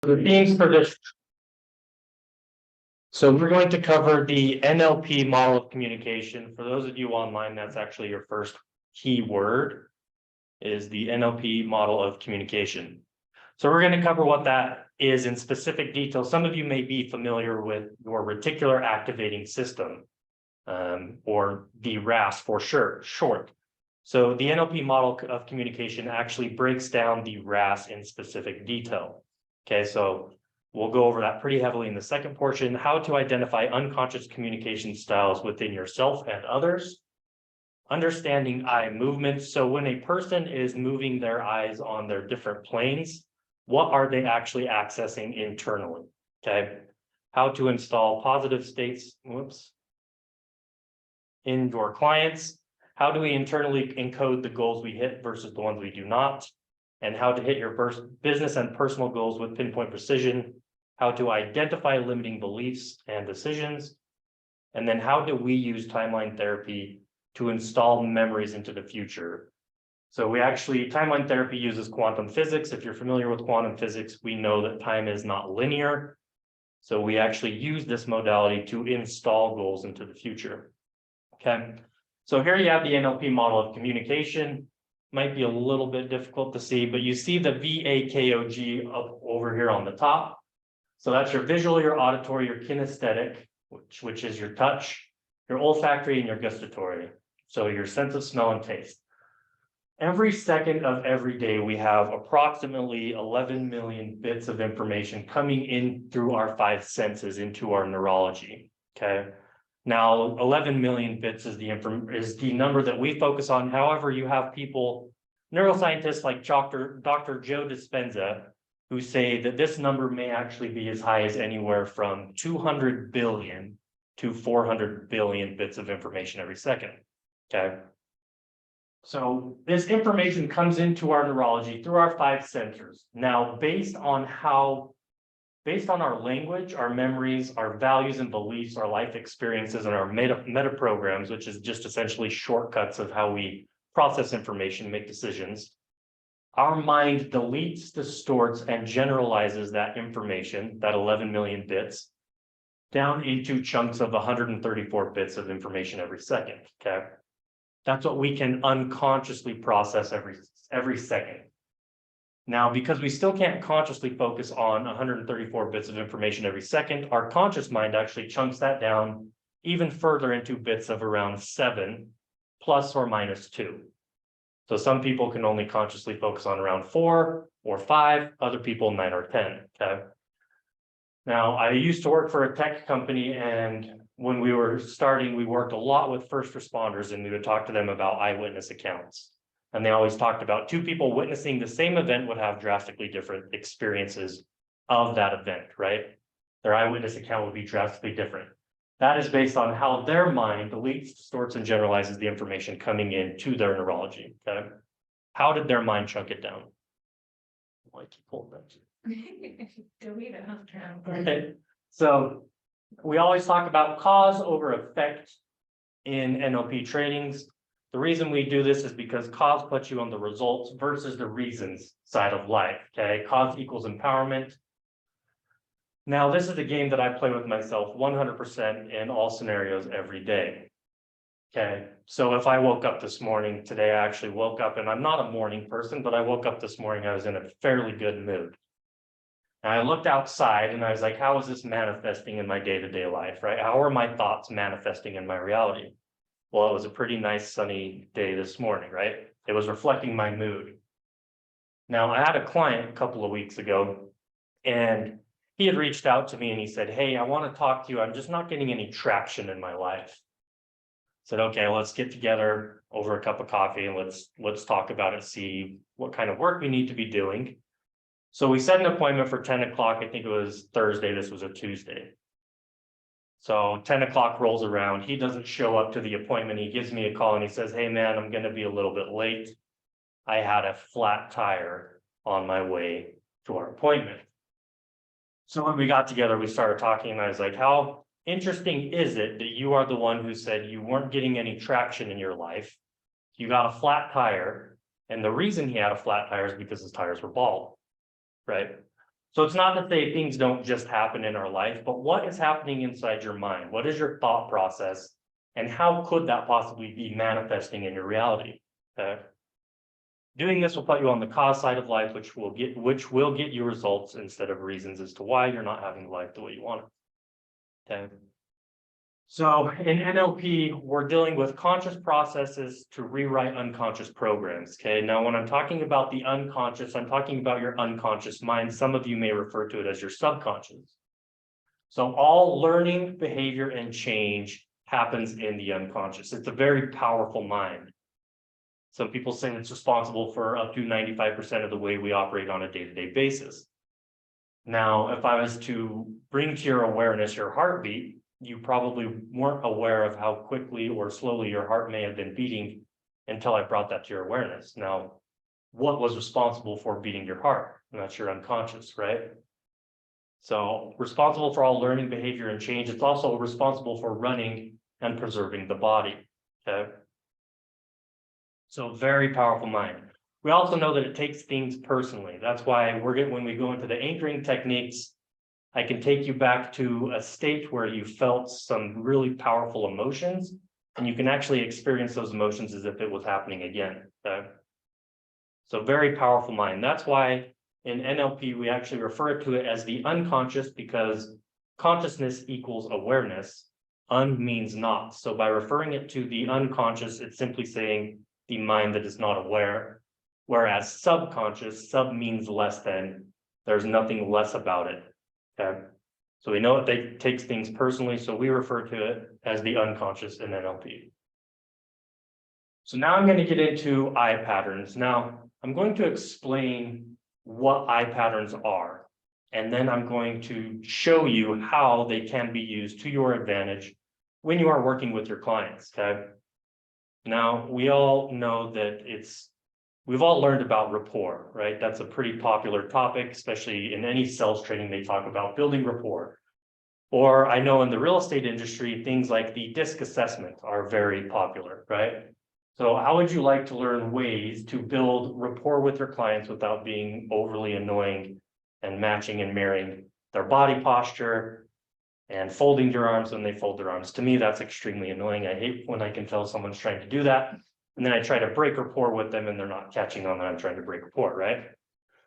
The themes for this. So we're going to cover the NLP model of communication. For those of you online, that's actually your first key word, is the NLP model of communication. So we're going to cover what that is in specific detail. Some of you may be familiar with your reticular activating system, or the RAS for short. So the NLP model of communication actually breaks down the RAS in specific detail. Okay, so we'll go over that pretty heavily in the second portion, how to identify unconscious communication styles within yourself and others, understanding eye movement. So when a person is moving their eyes on their different planes, what are they actually accessing internally? Okay, how to install positive states, in your clients. How do we internally encode the goals we hit versus the ones we do not? And how to hit your business and personal goals with pinpoint precision, how to identify limiting beliefs and decisions, and then how do we use timeline therapy to install memories into the future. So timeline therapy uses quantum physics. If you're familiar with quantum physics, we know that time is not linear. So we actually use this modality to install goals into the future. Okay, so here you have the NLP model of communication. Might be a little bit difficult to see, but you see the VAKOG up over here on the top. So that's your visual, your auditory, your kinesthetic, which is your touch, your olfactory, and your gustatory. So your sense of smell and taste. Every second of every day, we have approximately 11 million bits of information coming in through our five senses into our neurology. Okay. Now, 11 million bits is the number that we focus on. However, you have people, neuroscientists like Dr. Joe Dispenza, who say that this number may actually be as high as anywhere from 200 billion to 400 billion bits of information every second. Okay. So this information comes into our neurology through our five sensors. Now, based on our language, our memories, our values and beliefs, our life experiences, and our meta programs, which is just essentially shortcuts of how we process information, make decisions, our mind deletes, distorts, and generalizes that information, that 11 million bits, down into chunks of 134 bits of information every second. Okay, that's what we can unconsciously process every second. Now, because we still can't consciously focus on 134 bits of information every second, our conscious mind actually chunks that down even further into bits of around 7 plus or minus 2. So some people can only consciously focus on around 4 or 5, other people 9 or 10. Okay. Now, I used to work for a tech company, and when we were starting, we worked a lot with first responders, and we would talk to them about eyewitness accounts. And they always talked about two people witnessing the same event would have drastically different experiences of that event, right? Their eyewitness account would be drastically different. That is based on how their mind deletes, distorts, and generalizes the information coming into their neurology. Okay. How did their mind chunk it down? I keep holding that. Delete it. Okay. So we always talk about cause over effect in NLP trainings. The reason we do this is because cause puts you on the results versus the reasons side of life. Okay, cause equals empowerment. Now, this is a game that I play with myself 100% in all scenarios every day. Okay, so if I woke up this morning, today I actually woke up, and I'm not a morning person, but I woke up this morning, I was in a fairly good mood. And I looked outside and I was like, how is this manifesting in my day-to-day life, right? How are my thoughts manifesting in my reality? Well, it was a pretty nice sunny day this morning, right? It was reflecting my mood. Now, I had a client a couple of weeks ago, and he had reached out to me and he said, hey, I want to talk to you. I'm just not getting any traction in my life. I said, okay, let's get together over a cup of coffee and let's talk about it, see what kind of work we need to be doing. So we set an appointment for 10 o'clock. I think it was Thursday. This was a Tuesday. So 10 o'clock rolls around. He doesn't show up to the appointment. He gives me a call and he says, hey, man, I'm going to be a little bit late. I had a flat tire on my way to our appointment. So when we got together, we started talking, and I was like, how interesting is it that you are the one who said you weren't getting any traction in your life? You got a flat tire. And the reason he had a flat tire is because his tires were bald, right? So it's not to say things don't just happen in our life, but what is happening inside your mind? What is your thought process? And how could that possibly be manifesting in your reality? Okay. Doing this will put you on the cause side of life, which will get you results instead of reasons as to why you're not having life the way you want it. Okay. So in NLP, we're dealing with conscious processes to rewrite unconscious programs. Okay. Now, when I'm talking about the unconscious, I'm talking about your unconscious mind. Some of you may refer to it as your subconscious. So all learning, behavior, and change happens in the unconscious. It's a very powerful mind. Some people say it's responsible for up to 95% of the way we operate on a day-to-day basis. Now, if I was to bring to your awareness your heartbeat, you probably weren't aware of how quickly or slowly your heart may have been beating until I brought that to your awareness. Now, what was responsible for beating your heart? And that's your unconscious, right? So responsible for all learning, behavior, and change. It's also responsible for running and preserving the body, okay? So very powerful mind. We also know that it takes things personally. That's why when we go into the anchoring techniques, I can take you back to a state where you felt some really powerful emotions, and you can actually experience those emotions as if it was happening again. Okay? So very powerful mind. That's why in NLP, we actually refer to it as the unconscious, because consciousness equals awareness. Un means not. So by referring it to the unconscious, it's simply saying the mind that is not aware. Whereas subconscious, sub means less than. There's nothing less about it. Okay. So we know it takes things personally, so we refer to it as the unconscious in NLP. So now I'm going to get into eye patterns. Now, I'm going to explain what eye patterns are, and then I'm going to show you how they can be used to your advantage when you are working with your clients, okay? Now, we all know that we've all learned about rapport, right? That's a pretty popular topic, especially in any sales training, they talk about building rapport. Or I know in the real estate industry, things like the DISC assessment are very popular, right? So how would you like to learn ways to build rapport with your clients without being overly annoying and matching and mirroring their body posture and folding your arms when they fold their arms? To me, that's extremely annoying. I hate when I can tell someone's trying to do that, and then I try to break rapport with them and they're not catching on that I'm trying to break rapport, right?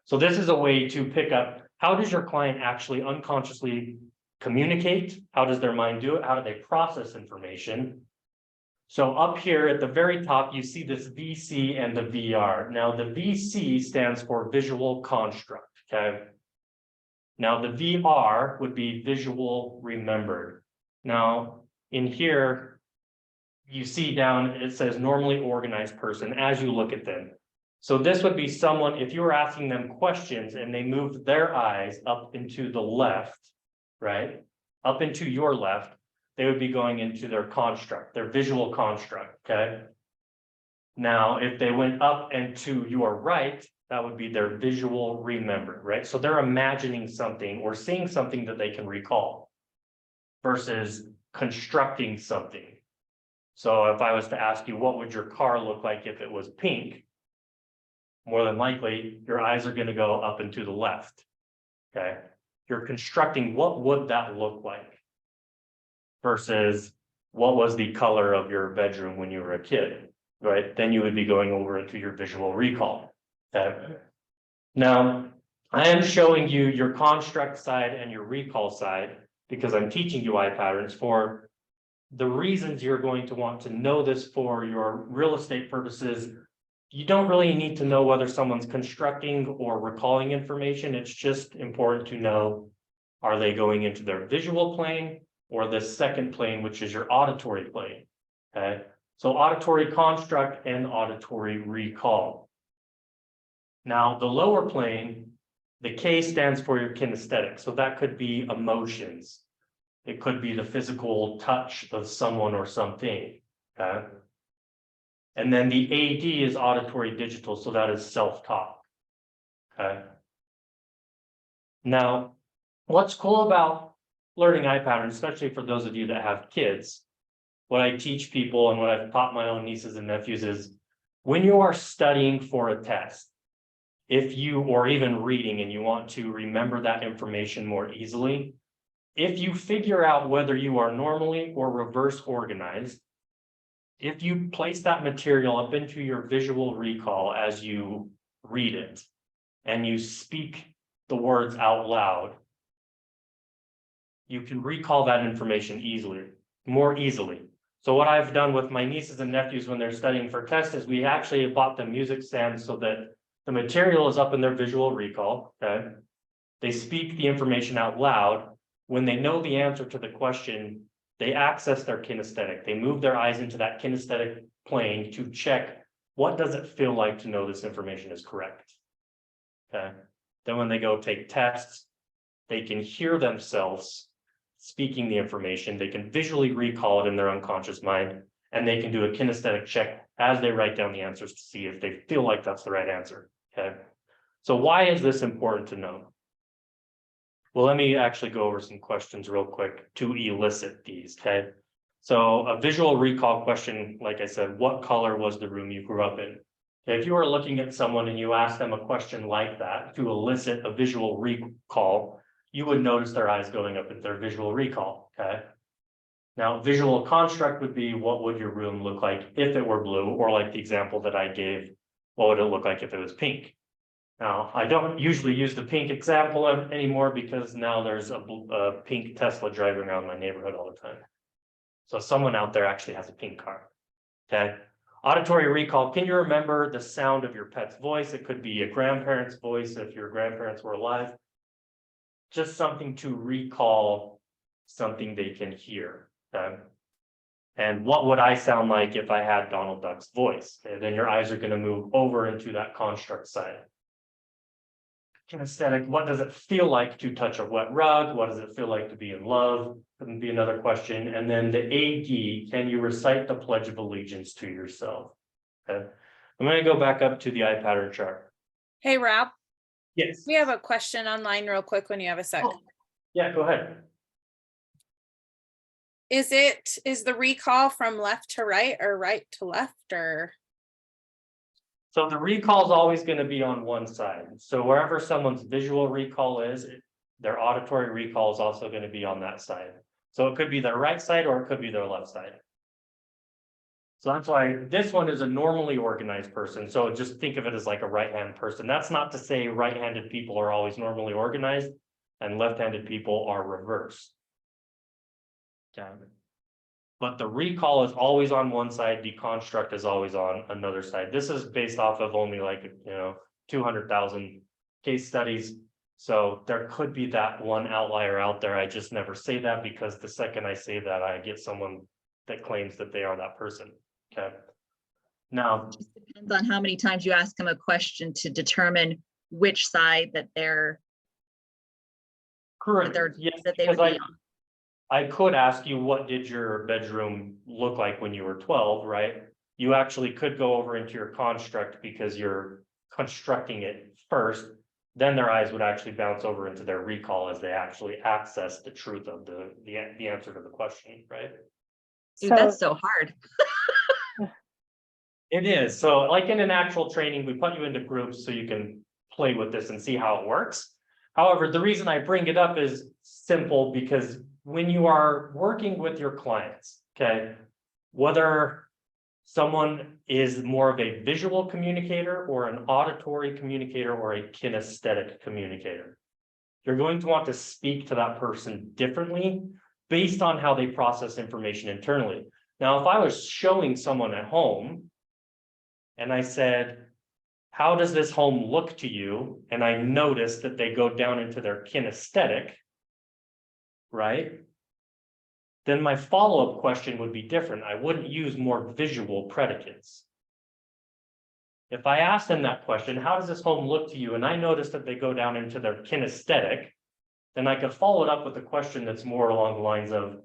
So this is a way to pick up, how does your client actually unconsciously communicate? How does their mind do it? How do they process information? So up here at the very top, you see this VC and the VR. Now the VC stands for visual construct, okay? Now the VR would be visual remembered. Now in here, you see down, it says normally organized person as you look at them. So this would be someone, if you were asking them questions and they moved their eyes up into the left, right? Up into your left, they would be going into their construct, their visual construct, okay? Now, if they went up and to your right, that would be their visual remember, right? So they're imagining something or seeing something that they can recall versus constructing something. So if I was to ask you, what would your car look like if it was pink? More than likely, your eyes are going to go up and to the left, okay? You're constructing, what would that look like? Versus what was the color of your bedroom when you were a kid, right? Then you would be going over into your visual recall. Okay. Now, I am showing you your construct side and your recall side because I'm teaching you eye patterns for the reasons you're going to want to know this for your real estate purposes. You don't really need to know whether someone's constructing or recalling information. It's just important to know, are they going into their visual plane or the second plane, which is your auditory plane, okay? So auditory construct and auditory recall. Now, the lower plane, the K stands for your kinesthetic. So that could be emotions. It could be the physical touch of someone or something, okay? And then the AD is auditory digital, so that is self-talk, okay? Now, what's cool about learning eye patterns, especially for those of you that have kids, what I teach people and what I've taught my own nieces and nephews is when you are studying for a test, if you, or even reading, and you want to remember that information more easily, if you figure out whether you are normally or reverse organized, if you place that material up into your visual recall as you read it, and you speak the words out loud, you can recall that information more easily. So what I've done with my nieces and nephews when they're studying for tests is we actually have bought them music stands so that the material is up in their visual recall, okay? They speak the information out loud. When they know the answer to the question, they access their kinesthetic. They move their eyes into that kinesthetic plane to check, what does it feel like to know this information is correct? Okay. Then when they go take tests, they can hear themselves speaking the information. They can visually recall it in their unconscious mind, and they can do a kinesthetic check as they write down the answers to see if they feel like that's the right answer. Okay. So why is this important to know? Well, let me actually go over some questions real quick to elicit these, okay? So a visual recall question, like I said, what color was the room you grew up in? If you were looking at someone and you asked them a question like that to elicit a visual recall, you would notice their eyes going up at their visual recall, okay? Now, visual construct would be, what would your room look like if it were blue? Or like the example that I gave, what would it look like if it was pink? Now, I don't usually use the pink example anymore because now there's a pink Tesla driving around my neighborhood all the time. So someone out there actually has a pink car, okay? Auditory recall, can you remember the sound of your pet's voice? It could be a grandparent's voice if your grandparents were alive. Just something to recall something they can hear, okay? And what would I sound like if I had Donald Duck's voice? And then your eyes are going to move over into that construct side. Kinesthetic, what does it feel like to touch a wet rug? What does it feel like to be in love? Couldn't be another question. And then the AD, can you recite the Pledge of Allegiance to yourself? Okay. I'm going to go back up to the eye pattern chart. Hey, Rob. Yes. We have a question online real quick when you have a sec. Oh, yeah, go ahead. Is the recall from left to right or right to left, or? So the recall is always going to be on one side. So wherever someone's visual recall is, their auditory recall is also going to be on that side. So it could be their right side or it could be their left side. So that's why this one is a normally organized person. So just think of it as like a right-hand person. That's not to say right-handed people are always normally organized and left-handed people are reversed. Okay. But the recall is always on one side, deconstruct is always on another side. This is based off of only like, 200,000 case studies. So there could be that one outlier out there. I just never say that because the second I say that, I get someone that claims that they are that person. Okay. Now, it just depends on how many times you ask them a question to determine which side that they're correct. Yes, that they because would be on. I could ask you, what did your bedroom look like when you were 12, right? You actually could go over into your construct because you're constructing it first. Then their eyes would actually bounce over into their recall as they actually access the truth of the answer to the question, right? Dude, that's so hard. It is. So like in an actual training, we put you into groups so you can play with this and see how it works. However, the reason I bring it up is simple because when you are working with your clients, okay, whether someone is more of a visual communicator or an auditory communicator or a kinesthetic communicator, you're going to want to speak to that person differently based on how they process information internally. Now, if I was showing someone at home and I said, how does this home look to you? And I noticed that they go down into their kinesthetic, right? Then my follow-up question would be different. I wouldn't use more visual predicates. If I asked them that question, how does this home look to you? And I noticed that they go down into their kinesthetic, then I could follow it up with a question that's more along the lines of,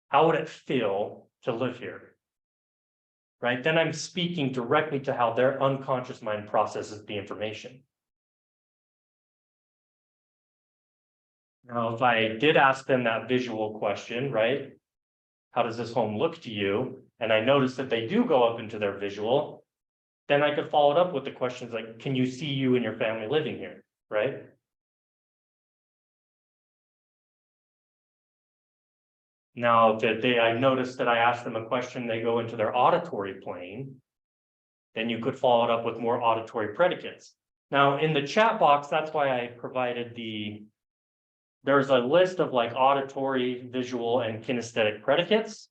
how would it feel to live here? Right? Then I'm speaking directly to how their unconscious mind processes the information. Now, if I did ask them that visual question, right? How does this home look to you? And I notice that they do go up into their visual. then I could follow it up with the questions like, can you see you and your family living here, right? Now, if I noticed that I asked them a question, they go into their auditory plane, then you could follow it up with more auditory predicates. Now, in the chat box, that's why I provided there's a list of like auditory, visual, and kinesthetic predicates,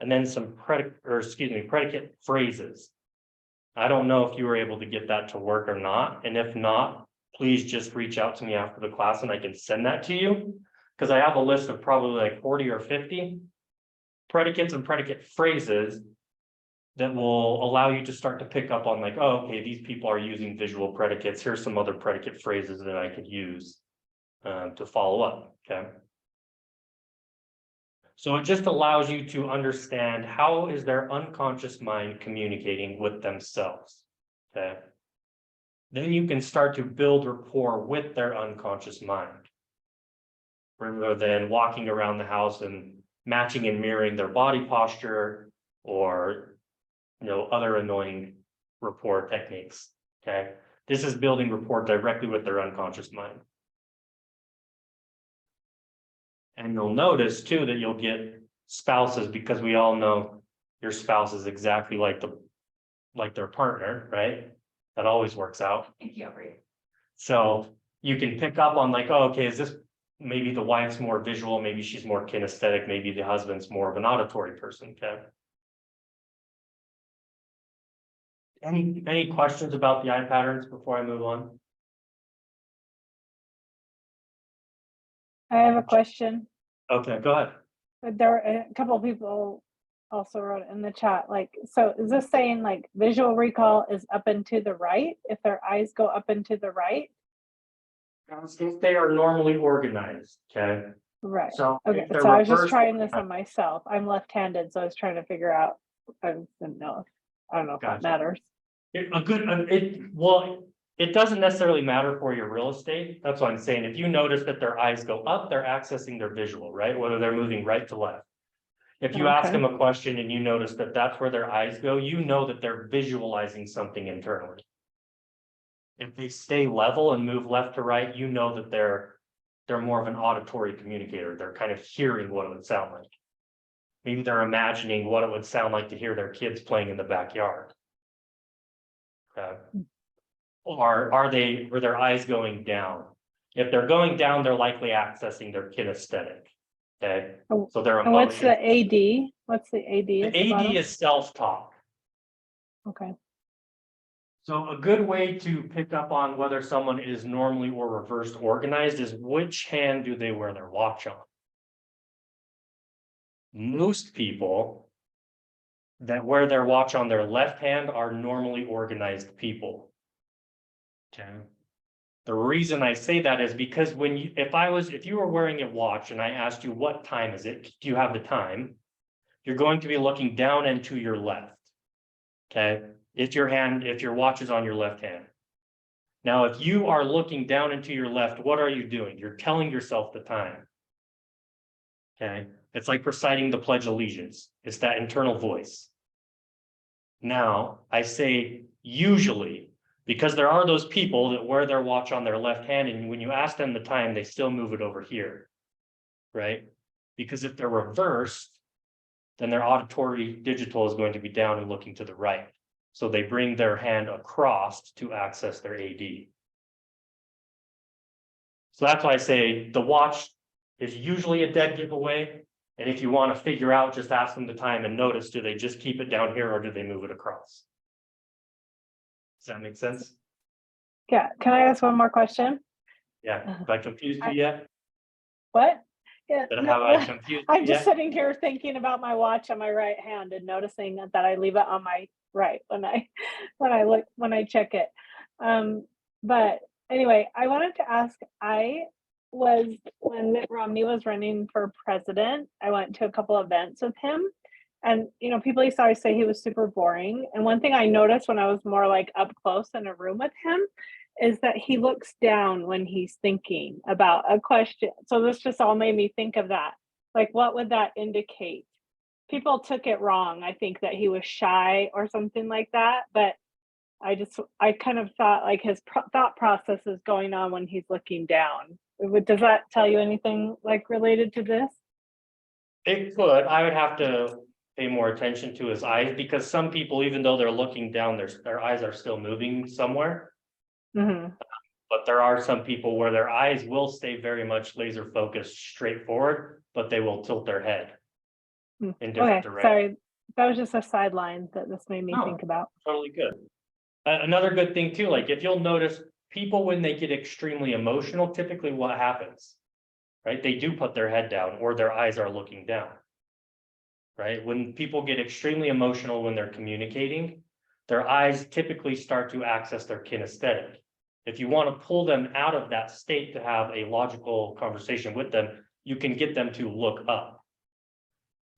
and then some predicate phrases. I don't know if you were able to get that to work or not, and if not, please just reach out to me after the class and I can send that to you. Because I have a list of probably like 40 or 50 predicates and predicate phrases that will allow you to start to pick up on like, oh, okay, these people are using visual predicates. Here's some other predicate phrases that I could use to follow up, okay? So it just allows you to understand how is their unconscious mind communicating with themselves, okay? Then you can start to build rapport with their unconscious mind, rather than walking around the house and matching and mirroring their body posture or, other annoying rapport techniques, okay? This is building rapport directly with their unconscious mind. And you'll notice too that you'll get spouses, because we all know your spouse is exactly like their partner, right? That always works out. So you can pick up on like, oh, okay, is this maybe the wife's more visual, maybe she's more kinesthetic, maybe the husband's more of an auditory person, okay? Any questions about the eye patterns before I move on? I have a question. Okay, go ahead. There were a couple of people also wrote in the chat, like, so is this saying like visual recall is up and to the right if their eyes go up and to the right? If they are normally organized, okay? Right. So Okay, if they're so I was just reverse trying this organized- on myself. I'm left-handed, so I was trying to figure out. I didn't know. I don't know if Gotcha. that matters. It doesn't necessarily matter for your real estate. That's what I'm saying. If you notice that their eyes go up, they're accessing their visual, right? Whether they're moving right to left. If you ask Okay. them a question and you notice that that's where their eyes go, you know that they're visualizing something internally. If they stay level and move left to right, you know that they're more of an auditory communicator. They're kind of hearing what it would sound like. Maybe they're imagining what it would sound like to hear their kids playing in the backyard. Okay. Or are their eyes going down? If they're going down, they're likely accessing their kinesthetic. Okay, Oh, so their And what's the emotions. AD? What's the AD? at the The AD bottom? is self-talk. Okay. So a good way to pick up on whether someone is normally or reversed organized is which hand do they wear their watch on? Most people that wear their watch on their left hand are normally organized people. Okay. The reason I say that is because if you were wearing a watch and I asked you what time is it, do you have the time? You're going to be looking down and to your left. Okay, if your watch is on your left hand. Now, if you are looking down into your left, what are you doing? You're telling yourself the time. Okay, it's like reciting the Pledge of Allegiance. It's that internal voice. Now, I say usually, because there are those people that wear their watch on their left hand, and when you ask them the time, they still move it over here, right? Because if they're reversed, then their auditory digital is going to be down and looking to the right. So they bring their hand across to access their AD. So that's why I say the watch is usually a dead giveaway. And if you want to figure out, just ask them the time and notice, do they just keep it down here or do they move it across? Does that make sense? Yeah. Can I ask one more question? Yeah. Have I confused you yet? What? Yeah. Have I confused I'm you just yet? sitting here thinking about my watch on my right hand and noticing that I leave it on my right when I check it. But anyway, I wanted to ask, when Mitt Romney was running for president, I went to a couple events with him, and people used to always say he was super boring. And one thing I noticed when I was more like up close in a room with him is that he looks down when he's thinking about a question. So this just all made me think of that. Like, what would that indicate? People took it wrong. I think that he was shy or something like that, but I kind of thought like his thought process is going on when he's looking down. Does that tell you anything like related to this? It could, I would have to pay more attention to his eyes, because some people, even though they're looking down, their eyes are still moving somewhere. Mhm. But there are some people where their eyes will stay very much laser focused straight forward, but they will tilt their head Mm. in different Okay, directions. sorry. That was just a sideline that this made me No. think about. Totally good. Another good thing too, like if you'll notice, people when they get extremely emotional, typically what happens? Right, they do put their head down or their eyes are looking down. Right, when people get extremely emotional when they're communicating, their eyes typically start to access their kinesthetic. If you want to pull them out of that state to have a logical conversation with them, you can get them to look up.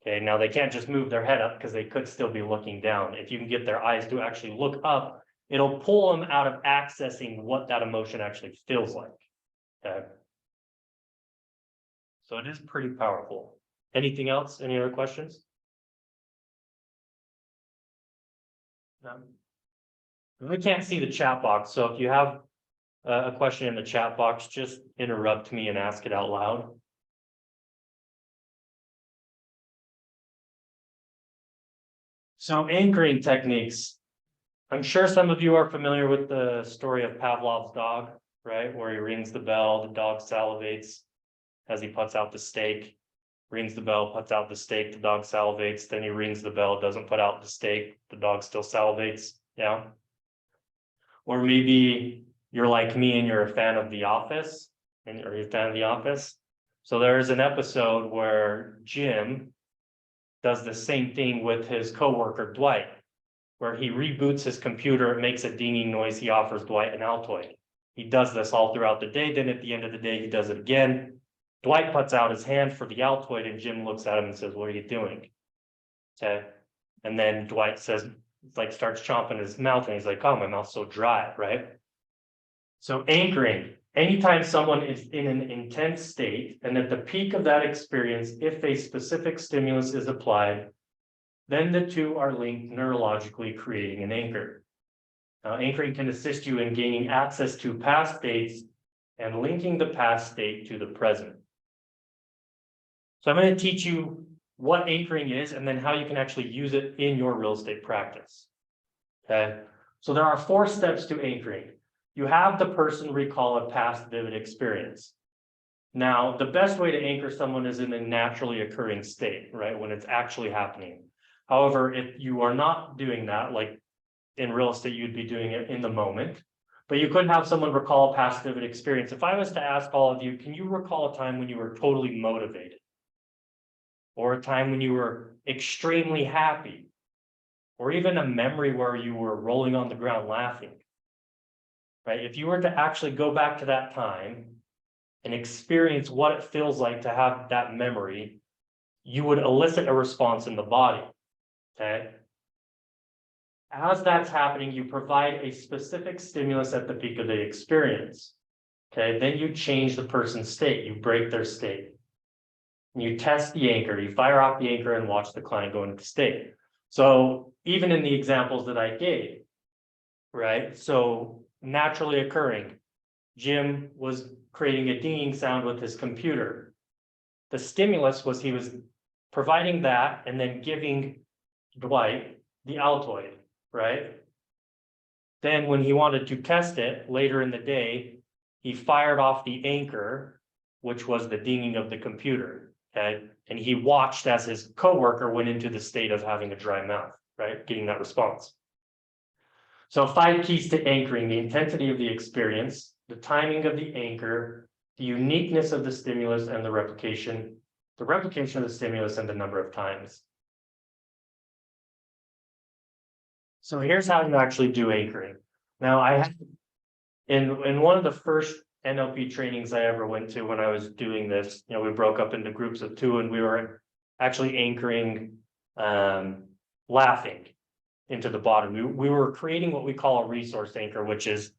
Okay, now they can't just move their head up because they could still be looking down. If you can get their eyes to actually look up, it'll pull them out of accessing what that emotion actually feels like. Okay. So it is pretty powerful. Anything else? Any other questions? No. We can't see the chat box, so if you have a question in the chat box, just interrupt me and ask it out loud. So anchoring techniques. I'm sure some of you are familiar with the story of Pavlov's dog, right? Where he rings the bell, the dog salivates as he puts out the steak, rings the bell, puts out the steak, the dog salivates, then he rings the bell, doesn't put out the steak, the dog still salivates, yeah? Or maybe you're like me and you're a fan of The Office, and are you a fan of The Office? So there's an episode where Jim does the same thing with his coworker Dwight, where he reboots his computer, it makes a dinging noise, he offers Dwight an Altoid. He does this all throughout the day, then at the end of the day, he does it again. Dwight puts out his hand for the Altoid and Jim looks at him and says, "What are you doing?" Okay. And then Dwight says, like starts chomping his mouth and he's like, "Oh, my mouth's so dry," right? So anchoring, anytime someone is in an intense state and at the peak of that experience, if a specific stimulus is applied, then the two are linked neurologically, creating an anchor. Now, anchoring can assist you in gaining access to past states and linking the past state to the present. So I'm going to teach you what anchoring is and then how you can actually use it in your real estate practice. Okay, so there are 4 steps to anchoring. You have the person recall a past vivid experience. Now, the best way to anchor someone is in a naturally occurring state, right? When it's actually happening. However, if you are not doing that, like in real estate, you'd be doing it in the moment, but you couldn't have someone recall a past vivid experience. If I was to ask all of you, can you recall a time when you were totally motivated? Or a time when you were extremely happy? Or even a memory where you were rolling on the ground laughing? Right? If you were to actually go back to that time and experience what it feels like to have that memory, you would elicit a response in the body. Okay. As that's happening, you provide a specific stimulus at the peak of the experience. Okay, then you change the person's state, you break their state. You test the anchor, you fire off the anchor and watch the client go into the state. So even in the examples that I gave, right? So naturally occurring, Jim was creating a dinging sound with his computer. The stimulus was he was providing that and then giving Dwight the Altoid, right? Then when he wanted to test it later in the day, he fired off the anchor, which was the dinging of the computer, okay? And he watched as his coworker went into the state of having a dry mouth, right? Getting that response. So 5 keys to anchoring: the intensity of the experience, the timing of the anchor, the uniqueness of the stimulus and the replication of the stimulus and the number of times. So here's how you actually do anchoring. Now I had in one of the first NLP trainings I ever went to when I was doing this, you know, we broke up into groups of 2 and we were actually anchoring laughing into the bottom. We were creating what we call a resource anchor, which is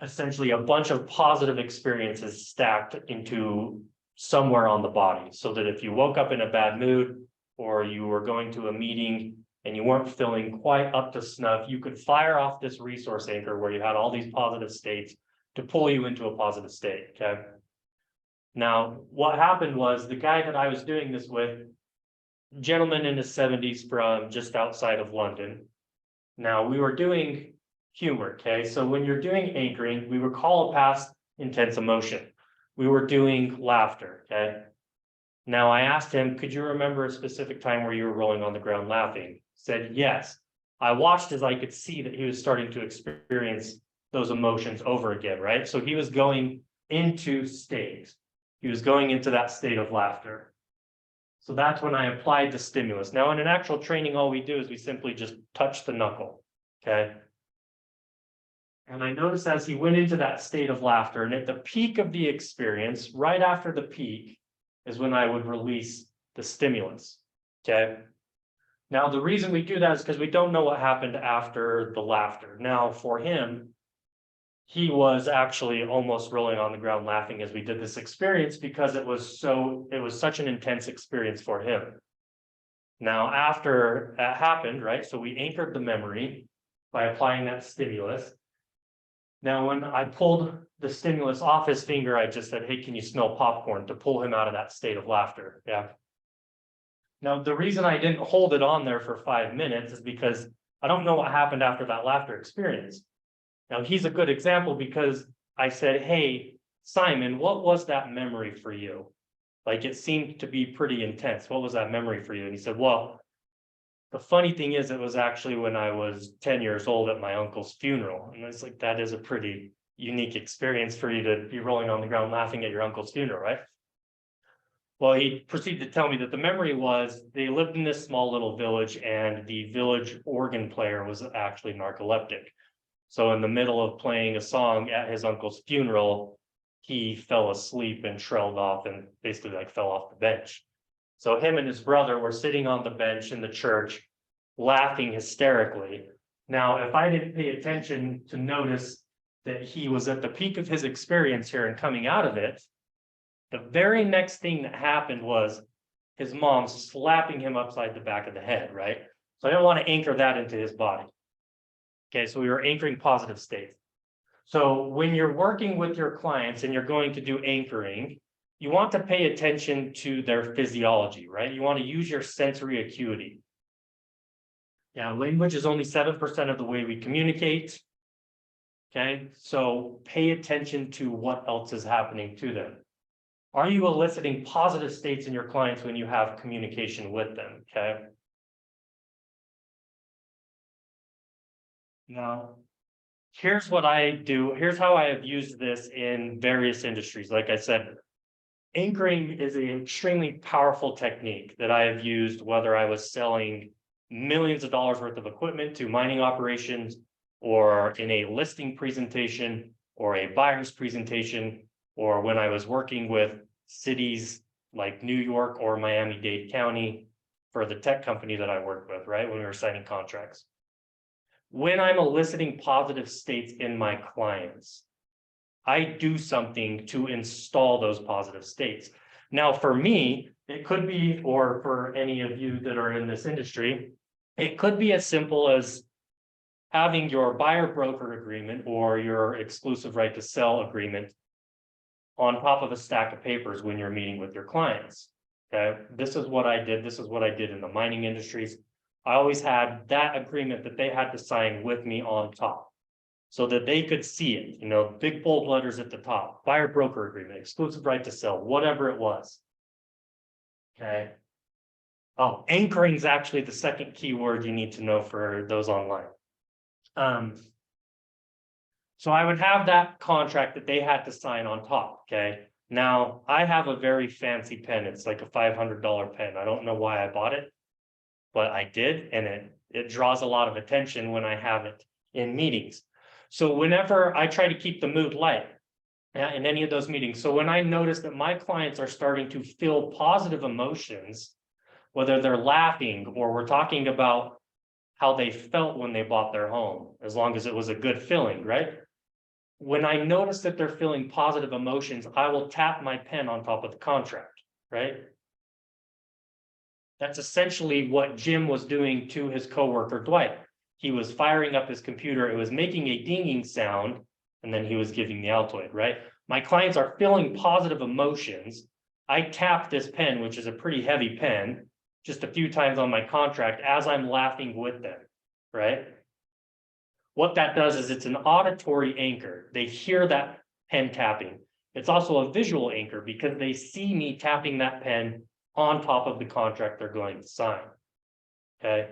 essentially a bunch of positive experiences stacked into somewhere on the body, so that if you woke up in a bad mood or you were going to a meeting and you weren't feeling quite up to snuff, you could fire off this resource anchor where you had all these positive states to pull you into a positive state, okay? Now, what happened was the guy that I was doing this with, gentleman in his 70s from just outside of London. Now, we were doing humor, okay? So when you're doing anchoring, we recall a past intense emotion. We were doing laughter, okay? Now I asked him, could you remember a specific time where you were rolling on the ground laughing? Said yes. I watched as I could see that he was starting to experience those emotions over again, right? So he was going into state. He was going into that state of laughter. So that's when I applied the stimulus. Now in an actual training, all we do is we simply just touch the knuckle, okay? And I noticed as he went into that state of laughter, and at the peak of the experience, right after the peak, is when I would release the stimulus, okay? Now, the reason we do that is because we don't know what happened after the laughter. Now, for him, he was actually almost rolling on the ground laughing as we did this experience because it was such an intense experience for him. Now, after that happened, right, so we anchored the memory by applying that stimulus. Now, when I pulled the stimulus off his finger, I just said, hey, can you smell popcorn, to pull him out of that state of laughter? Yeah. Now, the reason I didn't hold it on there for 5 minutes is because I don't know what happened after that laughter experience. Now, he's a good example because I said, hey, Simon, what was that memory for you? Like, it seemed to be pretty intense. What was that memory for you? And he said, well, the funny thing is, it was actually when I was 10 years old at my uncle's funeral. And it's like, that is a pretty unique experience for you to be rolling on the ground laughing at your uncle's funeral, right? Well, he proceeded to tell me that the memory was they lived in this small little village and the village organ player was actually narcoleptic. So in the middle of playing a song at his uncle's funeral, he fell asleep and trailed off and basically like fell off the bench. So him and his brother were sitting on the bench in the church, laughing hysterically. Now, if I didn't pay attention to notice that he was at the peak of his experience here and coming out of it, the very next thing that happened was his mom slapping him upside the back of the head, right? So I don't want to anchor that into his body. Okay, so we were anchoring positive states. So when you're working with your clients and you're going to do anchoring, you want to pay attention to their physiology, right? You want to use your sensory acuity. Yeah, language is only 7% of the way we communicate. Okay, so pay attention to what else is happening to them. Are you eliciting positive states in your clients when you have communication with them? Okay. Now, here's what I do. Here's how I have used this in various industries. Like I said, anchoring is an extremely powerful technique that I have used, whether I was selling millions of dollars worth of equipment to mining operations, or in a listing presentation, or a buyer's presentation, or when I was working with cities like New York or Miami-Dade County for the tech company that I worked with, right? When we were signing contracts. When I'm eliciting positive states in my clients, I do something to install those positive states. Now, for me, it could be, or for any of you that are in this industry, it could be as simple as having your buyer broker agreement or your exclusive right to sell agreement on top of a stack of papers when you're meeting with your clients. Okay, this is what I did. This is what I did in the mining industries. I always had that agreement that they had to sign with me on top so that they could see it, you know, big bold letters at the top, buyer broker agreement, exclusive right to sell, whatever it was. Okay. Oh, anchoring is actually the second key word you need to know for those online. So I would have that contract that they had to sign on top, okay? Now, I have a very fancy pen. It's like a $500 pen. I don't know why I bought it, but I did, and it draws a lot of attention when I have it in meetings. So whenever I try to keep the mood light in any of those meetings, so when I notice that my clients are starting to feel positive emotions, whether they're laughing or we're talking about how they felt when they bought their home, as long as it was a good feeling, right? When I notice that they're feeling positive emotions, I will tap my pen on top of the contract, right? That's essentially what Jim was doing to his coworker Dwight. He was firing up his computer, it was making a dinging sound, and then he was giving the Altoid, right? My clients are feeling positive emotions. I tap this pen, which is a pretty heavy pen, just a few times on my contract as I'm laughing with them, right? What that does is it's an auditory anchor. They hear that pen tapping. It's also a visual anchor because they see me tapping that pen on top of the contract they're going to sign. Okay.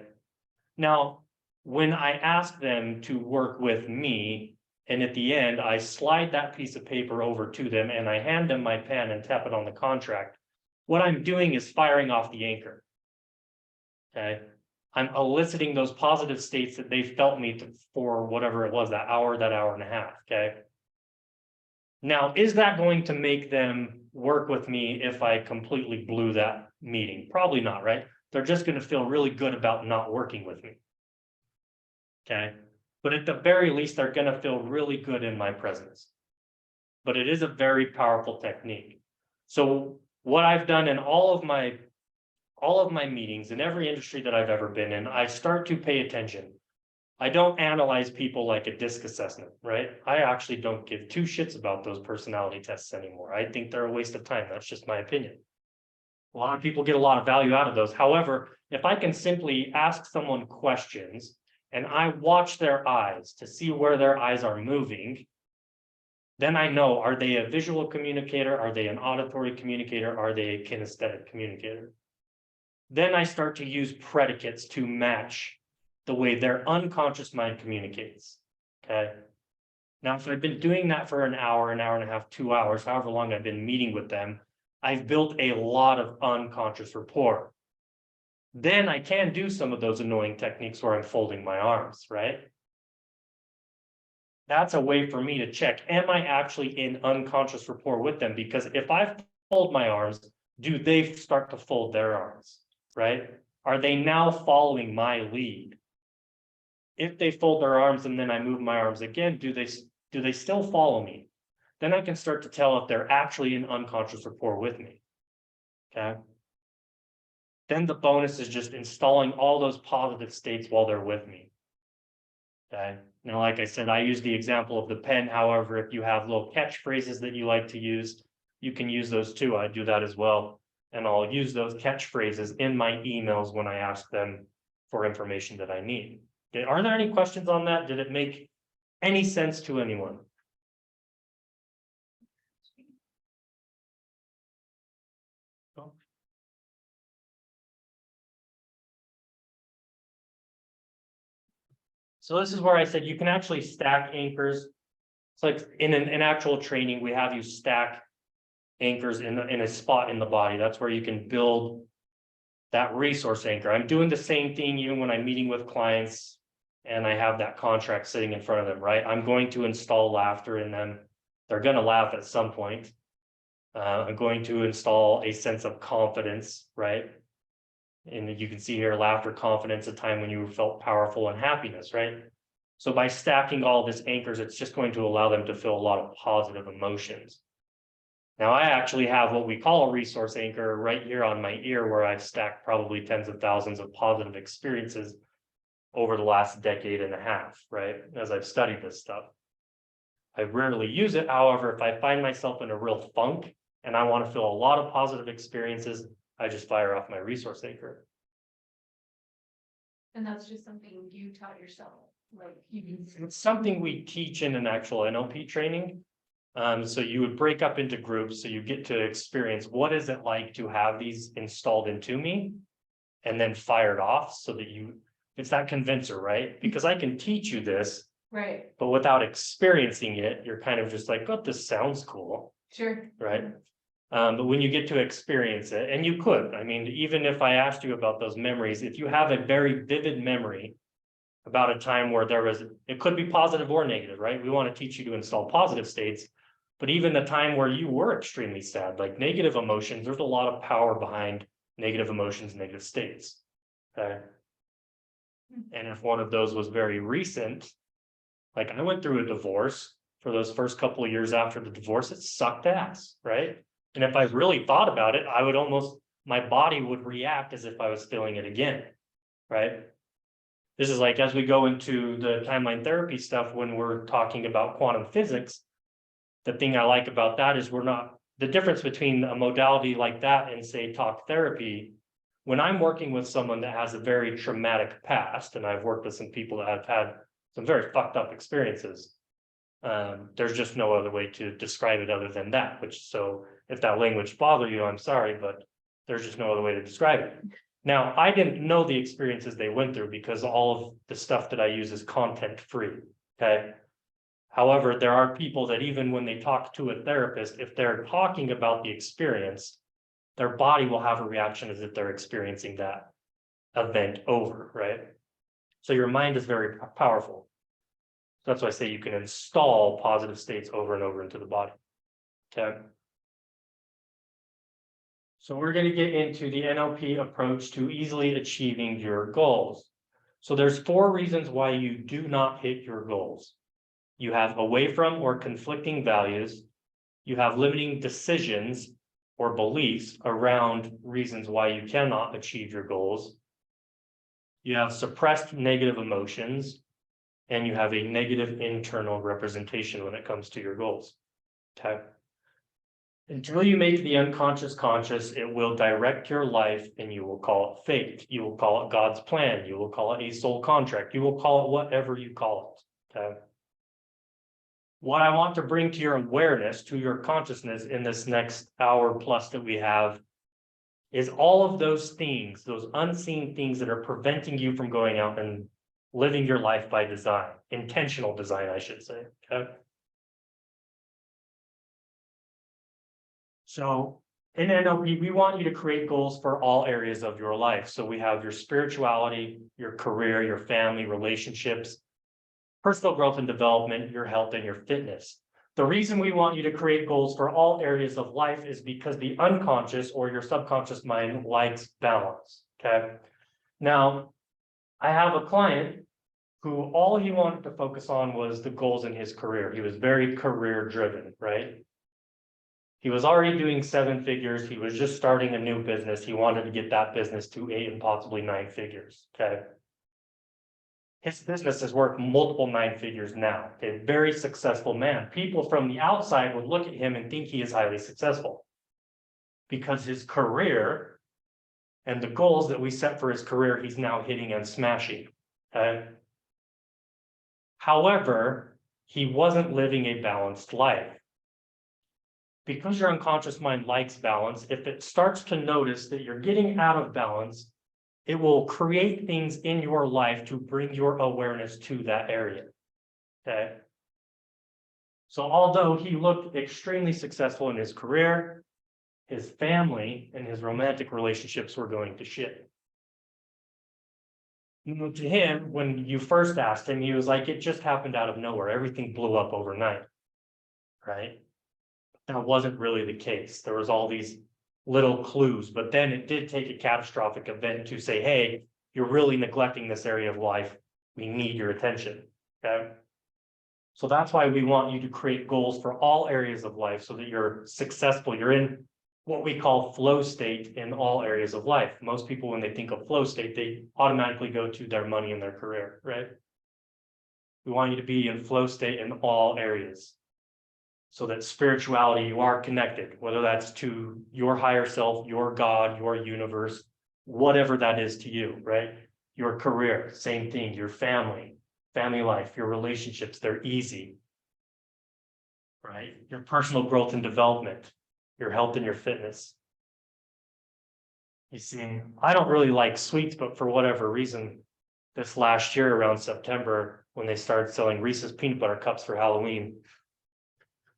Now, when I ask them to work with me, and at the end, I slide that piece of paper over to them and I hand them my pen and tap it on the contract, what I'm doing is firing off the anchor. Okay. I'm eliciting those positive states that they felt me for whatever it was, that hour and a half, okay? Now, is that going to make them work with me if I completely blew that meeting? Probably not, right? They're just going to feel really good about not working with me. Okay, but at the very least, they're going to feel really good in my presence. But it is a very powerful technique. So what I've done in all of my meetings in every industry that I've ever been in, I start to pay attention. I don't analyze people like a DISC assessment, right? I actually don't give two shits about those personality tests anymore. I think they're a waste of time. That's just my opinion. A lot of people get a lot of value out of those. However, if I can simply ask someone questions and I watch their eyes to see where their eyes are moving, then I know, are they a visual communicator? Are they an auditory communicator? Are they a kinesthetic communicator? Then I start to use predicates to match the way their unconscious mind communicates, okay? Now, if I've been doing that for an hour and a half, 2 hours, however long I've been meeting with them, I've built a lot of unconscious rapport. Then I can do some of those annoying techniques where I'm folding my arms, right? That's a way for me to check, am I actually in unconscious rapport with them? Because if I fold my arms, do they start to fold their arms? Right? Are they now following my lead? If they fold their arms and then I move my arms again, do they still follow me? Then I can start to tell if they're actually in unconscious rapport with me. Okay. Then the bonus is just installing all those positive states while they're with me. Okay. Now, like I said, I use the example of the pen. However, if you have little catchphrases that you like to use, you can use those too. I do that as well. And I'll use those catchphrases in my emails when I ask them for information that I need. Okay, are there any questions on that? Did it make any sense to anyone? So this is where I said you can actually stack anchors. It's like in an actual training, we have you stack anchors in a spot in the body. That's where you can build that resource anchor. I'm doing the same thing even when I'm meeting with clients and I have that contract sitting in front of them, right? I'm going to install laughter in them. They're going to laugh at some point. I'm going to install a sense of confidence, right? And you can see here, laughter, confidence, a time when you felt powerful, and happiness, right? So by stacking all this anchors, it's just going to allow them to feel a lot of positive emotions. Now, I actually have what we call a resource anchor right here on my ear, where I've stacked probably tens of thousands of positive experiences over the last decade and a half, right? As I've studied this stuff. I rarely use it. However, if I find myself in a real funk and I want to feel a lot of positive experiences, I just fire off my resource anchor. And that's just something you taught yourself, like It's something we teach in an actual NLP training. So you would break up into groups, so you get to experience what is it like to have these installed into me and then fired off, so that it's that convincer, right? Because I can teach you this, right, but without experiencing it, you're kind of just like, oh, this sounds cool, sure, right? But when you get to experience it, and you could, I mean, even if I asked you about those memories, if you have a very vivid memory about a time where it could be positive or negative, right? We want to teach you to install positive states, but even the time where you were extremely sad, like negative emotions, there's a lot of power behind negative emotions, negative states, okay? And if one of those was very recent, like I went through a divorce, for those first couple of years after the divorce, it sucked ass, right? And if I really thought about it, I would almost my body would react as if I was feeling it again, right? This is like, as we go into the timeline therapy stuff, when we're talking about quantum physics, the thing I like about that is the difference between a modality like that and say talk therapy, when I'm working with someone that has a very traumatic past, and I've worked with some people that have had some very fucked up experiences, there's just no other way to describe it other than that, so if that language bothers you, I'm sorry, but there's just no other way to describe it. Now, I didn't know the experiences they went through because all of the stuff that I use is content free, okay? However, there are people that even when they talk to a therapist, if they're talking about the experience, their body will have a reaction as if they're experiencing that event over, right? So your mind is very powerful. That's why I say you can install positive states over and over into the body. Okay. So we're going to get into the NLP approach to easily achieving your goals. So there's 4 reasons why you do not hit your goals. You have away from or conflicting values. You have limiting decisions or beliefs around reasons why you cannot achieve your goals. You have suppressed negative emotions. And you have a negative internal representation when it comes to your goals. Okay. Until you make the unconscious conscious, it will direct your life and you will call it fate. You will call it God's plan. You will call it a soul contract. You will call it whatever you call it. Okay. What I want to bring to your awareness, to your consciousness in this next hour plus that we have, is all of those things, those unseen things that are preventing you from going out and living your life by design, intentional design, I should say, okay? So in NLP, we want you to create goals for all areas of your life. So we have your spirituality, your career, your family, relationships, personal growth and development, your health, and your fitness. The reason we want you to create goals for all areas of life is because the unconscious or your subconscious mind likes balance, okay? Now, I have a client who all he wanted to focus on was the goals in his career. He was very career driven, right? He was already doing 7 figures. He was just starting a new business. He wanted to get that business to 8 and possibly 9 figures, okay? His business has worked multiple 9 figures now. A very successful man. People from the outside would look at him and think he is highly successful because his career and the goals that we set for his career, he's now hitting and smashing, okay? However, he wasn't living a balanced life. Because your unconscious mind likes balance, if it starts to notice that you're getting out of balance, it will create things in your life to bring your awareness to that area, okay? So although he looked extremely successful in his career, his family and his romantic relationships were going to shit. To him, when you first asked him, he was like, it just happened out of nowhere. Everything blew up overnight, right? That wasn't really the case. There was all these little clues, but then it did take a catastrophic event to say, hey, you're really neglecting this area of life. We need your attention, okay? So that's why we want you to create goals for all areas of life so that you're successful. You're in what we call flow state in all areas of life. Most people, when they think of flow state, they automatically go to their money and their career, right? We want you to be in flow state in all areas so that spirituality, you are connected, whether that's to your higher self, your God, your universe, whatever that is to you, right? Your career, same thing, your family life, your relationships, they're easy, right? Your personal growth and development, your health and your fitness. You see, I don't really like sweets, but for whatever reason, this last year around September, when they started selling Reese's peanut butter cups for Halloween,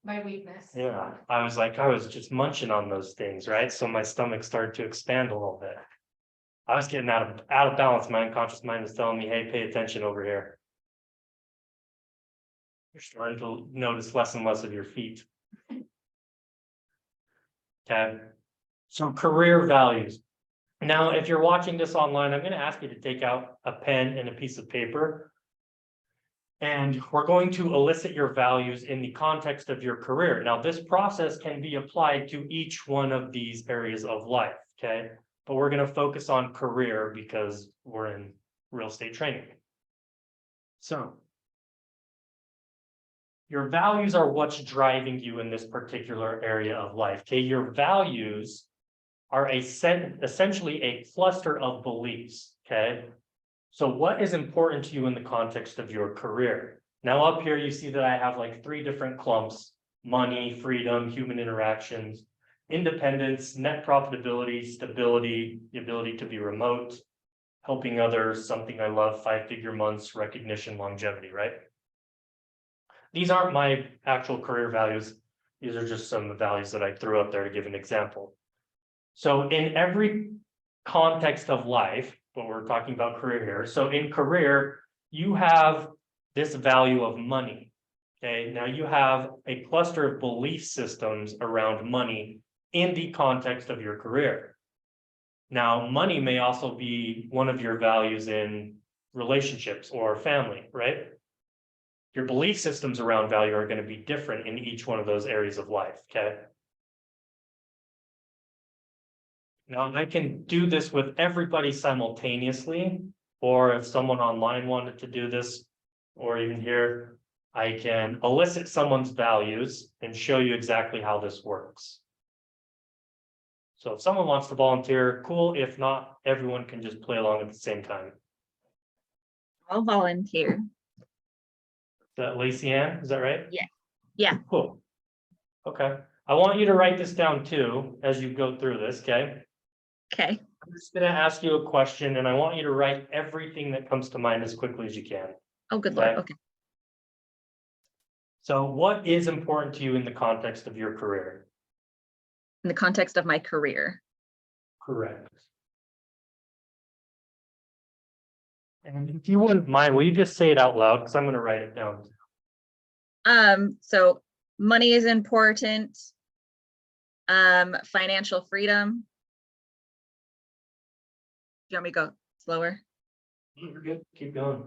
My weakness. yeah, I was just munching on those things, right? So my stomach started to expand a little bit. I was getting out of balance. My unconscious mind was telling me, hey, pay attention over here. You're starting to notice less and less of your feet. Okay. So career values. Now, if you're watching this online, I'm going to ask you to take out a pen and a piece of paper. And we're going to elicit your values in the context of your career. Now, this process can be applied to each one of these areas of life, okay? But we're going to focus on career because we're in real estate training. So your values are what's driving you in this particular area of life, okay? Your values are essentially a cluster of beliefs, okay? So what is important to you in the context of your career? Now up here, you see that I have like 3 different clumps: money, freedom, human interactions, independence, net profitability, stability, the ability to be remote, helping others, something I love, 5-figure months, recognition, longevity, right? These aren't my actual career values. These are just some values that I threw up there to give an example. So in every context of life, but we're talking about career here. So in career, you have this value of money. Okay, now you have a cluster of belief systems around money in the context of your career. Now, money may also be one of your values in relationships or family, right? Your belief systems around value are going to be different in each one of those areas of life, okay? Now, I can do this with everybody simultaneously, or if someone online wanted to do this, or even here, I can elicit someone's values and show you exactly how this works. So if someone wants to volunteer, cool. If not, everyone can just play along at the same time. I'll volunteer. Is that Lacey Ann? Is that right? Yeah. Yeah. Cool. Okay. I want you to write this down too, as you go through this, okay? Okay. I'm just gonna ask you a question and I want you to write everything that comes to mind as quickly as you can. Oh, good Lord. Okay. Okay. So what is important to you in the context of your career? In the context of my career. Correct. And if you wouldn't mind, will you just say it out loud? Because I'm gonna write it down. So money is important. Financial freedom. Do you want me to go slower? You're good. Keep going.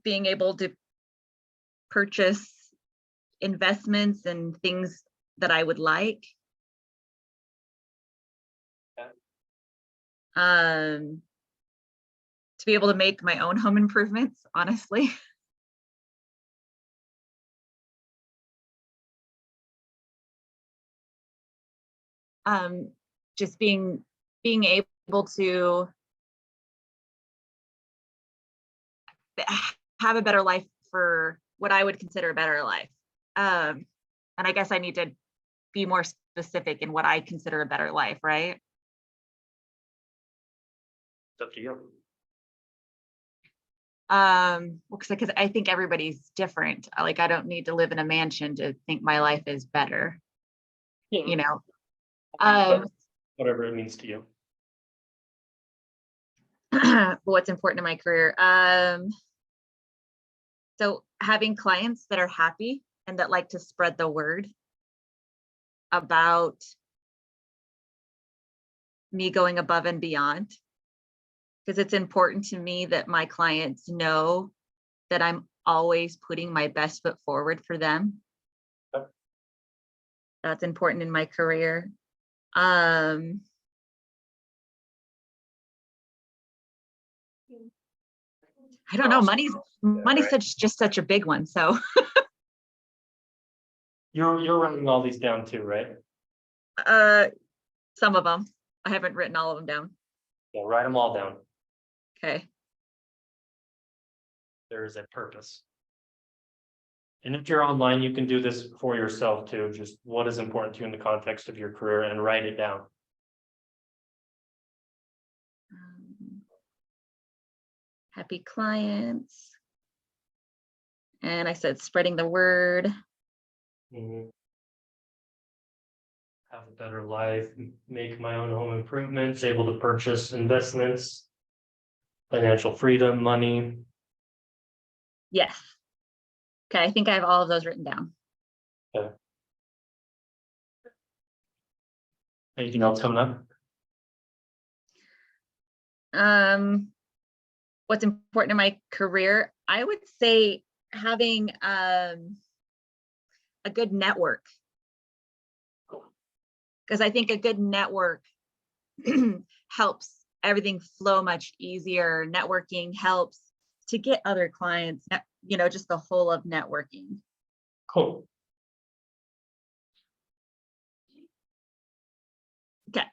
Being able to purchase investments and things that I would like. Okay. To be able to make my own home improvements, honestly. Just being able to have a better life, for what I would consider a better life. And I guess I need to be more specific in what I consider a better life, right? It's up to you. Because I think everybody's different. Like, I don't need to live in a mansion to think my life is better, you know. Whatever it means to you. What's important in my career. So having clients that are happy and that like to spread the word about me going above and beyond, because it's important to me that my clients know that I'm always putting my best foot forward for them. Yep. That's important in my career. I don't know. Money's right. just such a big one. So You're writing all these down too, right? some of them. I haven't written all of them down. Yeah, write them all down. Okay. There is a purpose. And if you're online, you can do this for yourself too. Just what is important to you in the context of your career and write it down. Happy clients. And I said spreading the word. Mhm. Have a better life, make my own home improvements, able to purchase investments, financial freedom, money. Yes. Okay, I think I have all of those written down. Anything else coming up? what's important in my career, I would say having a good network. Because I think a good network helps everything flow much easier. Networking helps to get other clients, just the whole of networking. Cool. Okay.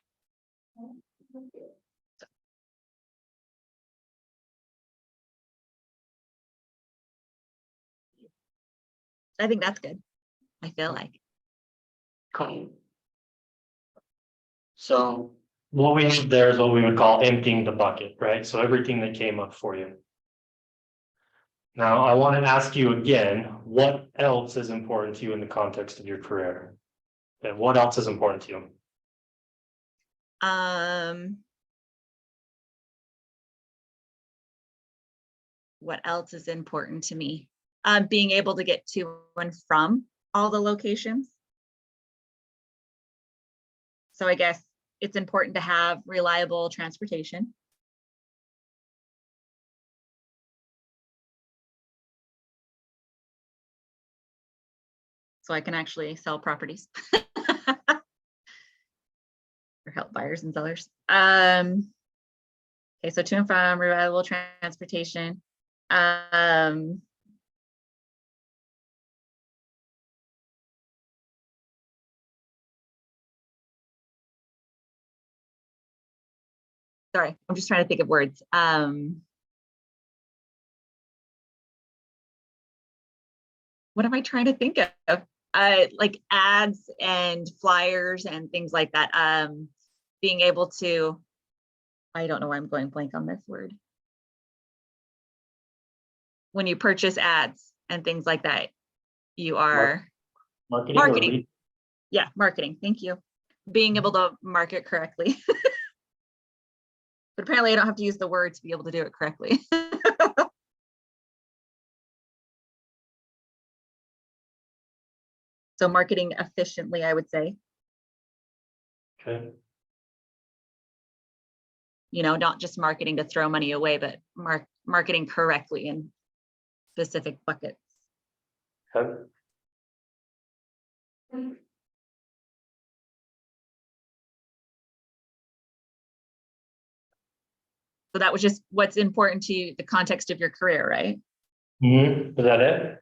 I think that's good. I feel like. Cool. So what we have there is what we would call emptying the bucket, right? So everything that came up for you. Now, I want to ask you again, what else is important to you in the context of your career? And what else is important to you? What else is important to me? Being able to get to and from all the locations. So I guess it's important to have reliable transportation. So I can actually sell properties or help buyers and sellers. Okay, so to and from reliable transportation. Sorry, I'm just trying to think of words. What am I trying to think of? Like ads and flyers and things like that. Being able to, I don't know why I'm going blank on this word. When you purchase ads and things like that, you are marketing. Yeah, marketing. Thank you. Being able to market correctly. But apparently I don't have to use the word to be able to do it correctly. So marketing efficiently, I would say. Okay. Not just marketing to throw money away, but marketing correctly in specific buckets. Okay. So that was just what's important to you, the context of your career, right? Is that it?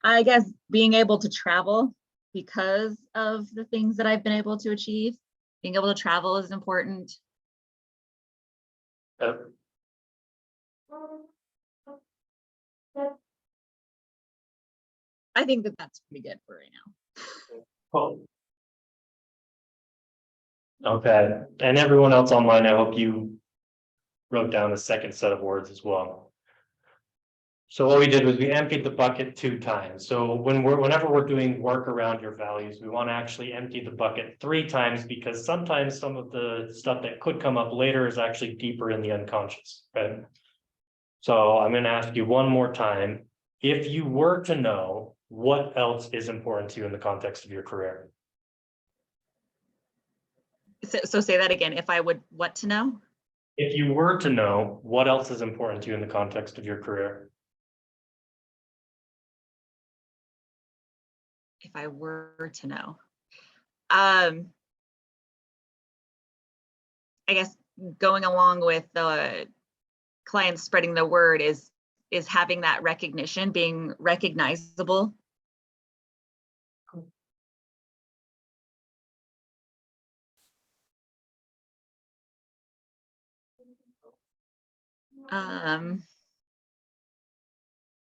I guess being able to travel because of the things that I've been able to achieve. Being able to travel is important. Yep. I think that that's pretty good for right now. Cool. Okay, and everyone else online, I hope you wrote down a second set of words as well. So what we did was we emptied the bucket 2 times. So whenever we're doing work around your values, we want to actually empty the bucket 3 times, because sometimes some of the stuff that could come up later is actually deeper in the unconscious, right? So I'm going to ask you one more time. If you were to know, what else is important to you in the context of your career? So say that again. If I would, what to know? If you were to know, what else is important to you in the context of your career? If I were to know, I guess going along with the clients spreading the word is having that recognition, being recognizable.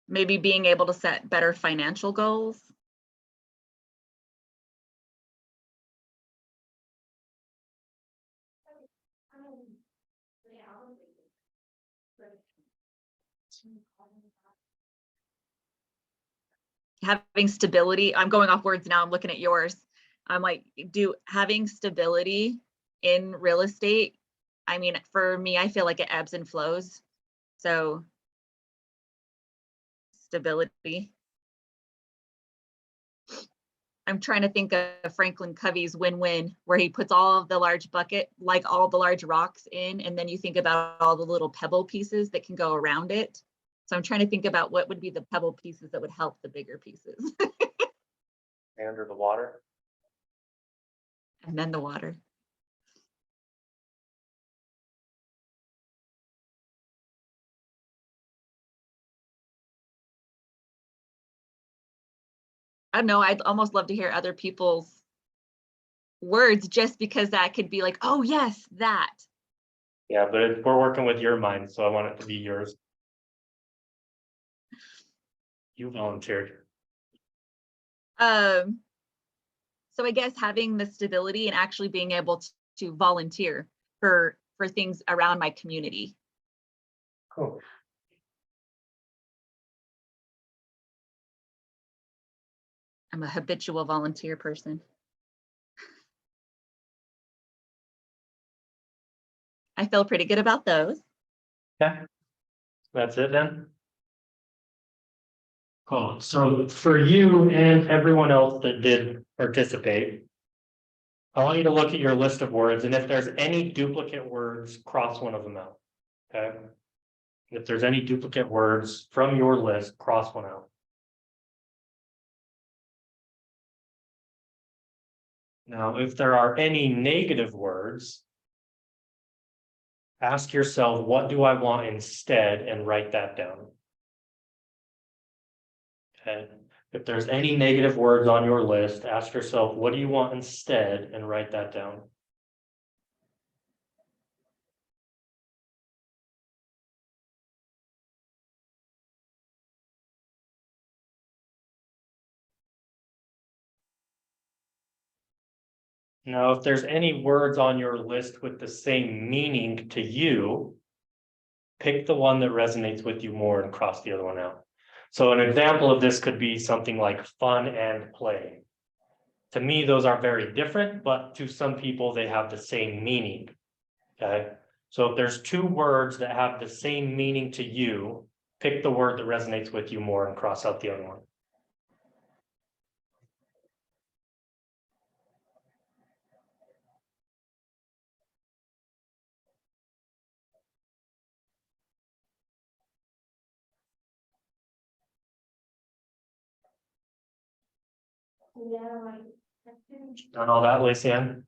Maybe being able to set better financial goals. Having stability. I'm going off words now. I'm looking at yours. I'm like, having stability in real estate. I mean, for me, I feel like it ebbs and flows. So stability. I'm trying to think of Franklin Covey's win-win, where he puts all of the large bucket, like all the large rocks in, and then you think about all the little pebble pieces that can go around it. So I'm trying to think about what would be the pebble pieces that would help the bigger pieces. Under the water. And then the water. I don't know, I'd almost love to hear other people's words, just because that could be like, oh yes, that. Yeah, but we're working with your mind, so I want it to be yours. You volunteered. So I guess having the stability and actually being able to volunteer for things around my community. Cool. I'm a habitual volunteer person. I feel pretty good about those. Okay. That's it then. Cool. So for you and everyone else that did participate, I want you to look at your list of words, and if there's any duplicate words, cross one of them out. Okay. If there's any duplicate words from your list, cross one out. Now, if there are any negative words, ask yourself, what do I want instead, and write that down. Okay. If there's any negative words on your list, ask yourself, what do you want instead, and write that down. Now, if there's any words on your list with the same meaning to you, pick the one that resonates with you more and cross the other one out. So an example of this could be something like fun and play. To me, those are very different, but to some people, they have the same meaning. Okay. So if there's two words that have the same meaning to you, pick the word that resonates with you more and cross out the other one. Done all that, Lacey-Ann?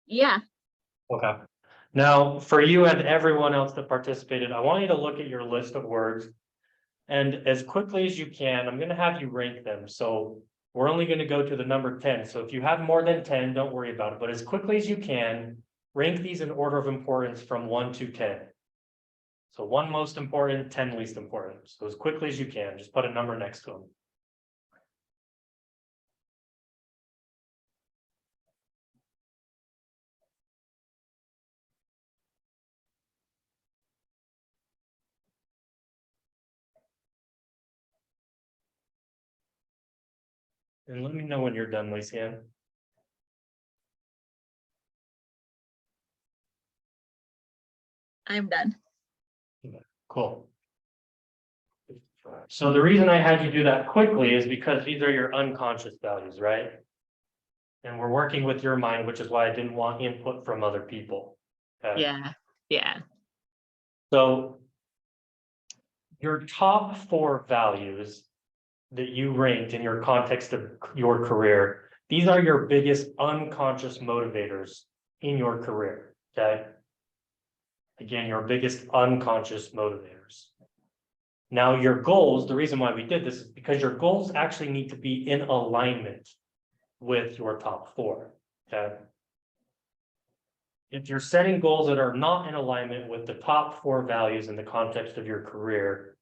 Yeah. Okay. Now, for you and everyone else that participated, I want you to look at your list of words. And as quickly as you can, I'm gonna have you rank them. So we're only gonna go to the number 10. So if you have more than 10, don't worry about it. But as quickly as you can, rank these in order of importance from 1 to 10. So 1 most important, 10 least important. So as quickly as you can, just put a number next to them. And let me know when you're done, Lacey-Ann. I'm done. Cool. So the reason I had you do that quickly is because these are your unconscious values, right? And we're working with your mind, which is why I didn't want input from other people. Okay? Yeah. Yeah. So your top 4 values that you ranked in your context of your career, these are your biggest unconscious motivators in your career. Okay. Again, your biggest unconscious motivators. Now, your goals, the reason why we did this is because your goals actually need to be in alignment with your top 4. Okay. If you're setting goals that are not in alignment with the top 4 values in the context of your career,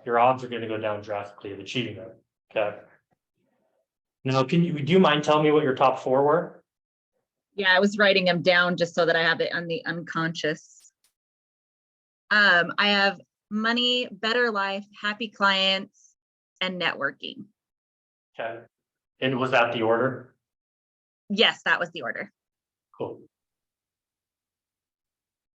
your odds are going to go down drastically of achieving them. Okay. Now, do you mind telling me what your top 4 were? Yeah, I was writing them down just so that I have it on the unconscious. I have money, better life, happy clients, and networking. Okay. And was that the order? Yes, that was the order. Cool.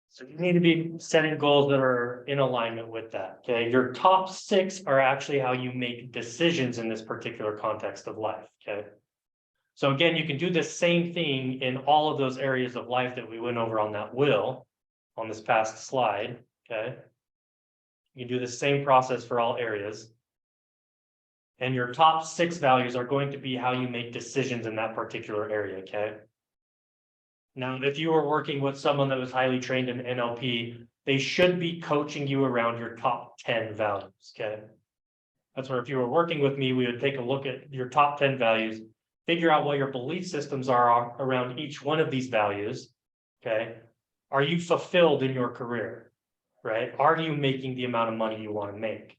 So you need to be setting goals that are in alignment with that. Okay. Your top 6 are actually how you make decisions in this particular context of life. Okay. So again, you can do the same thing in all of those areas of life that we went over on that wheel on this past slide, okay? You can do the same process for all areas. And your top 6 values are going to be how you make decisions in that particular area, okay? Now, if you are working with someone that was highly trained in NLP, they should be coaching you around your top 10 values, okay? That's where if you were working with me, we would take a look at your top 10 values, figure out what your belief systems are around each one of these values, okay? Are you fulfilled in your career, right? Are you making the amount of money you want to make?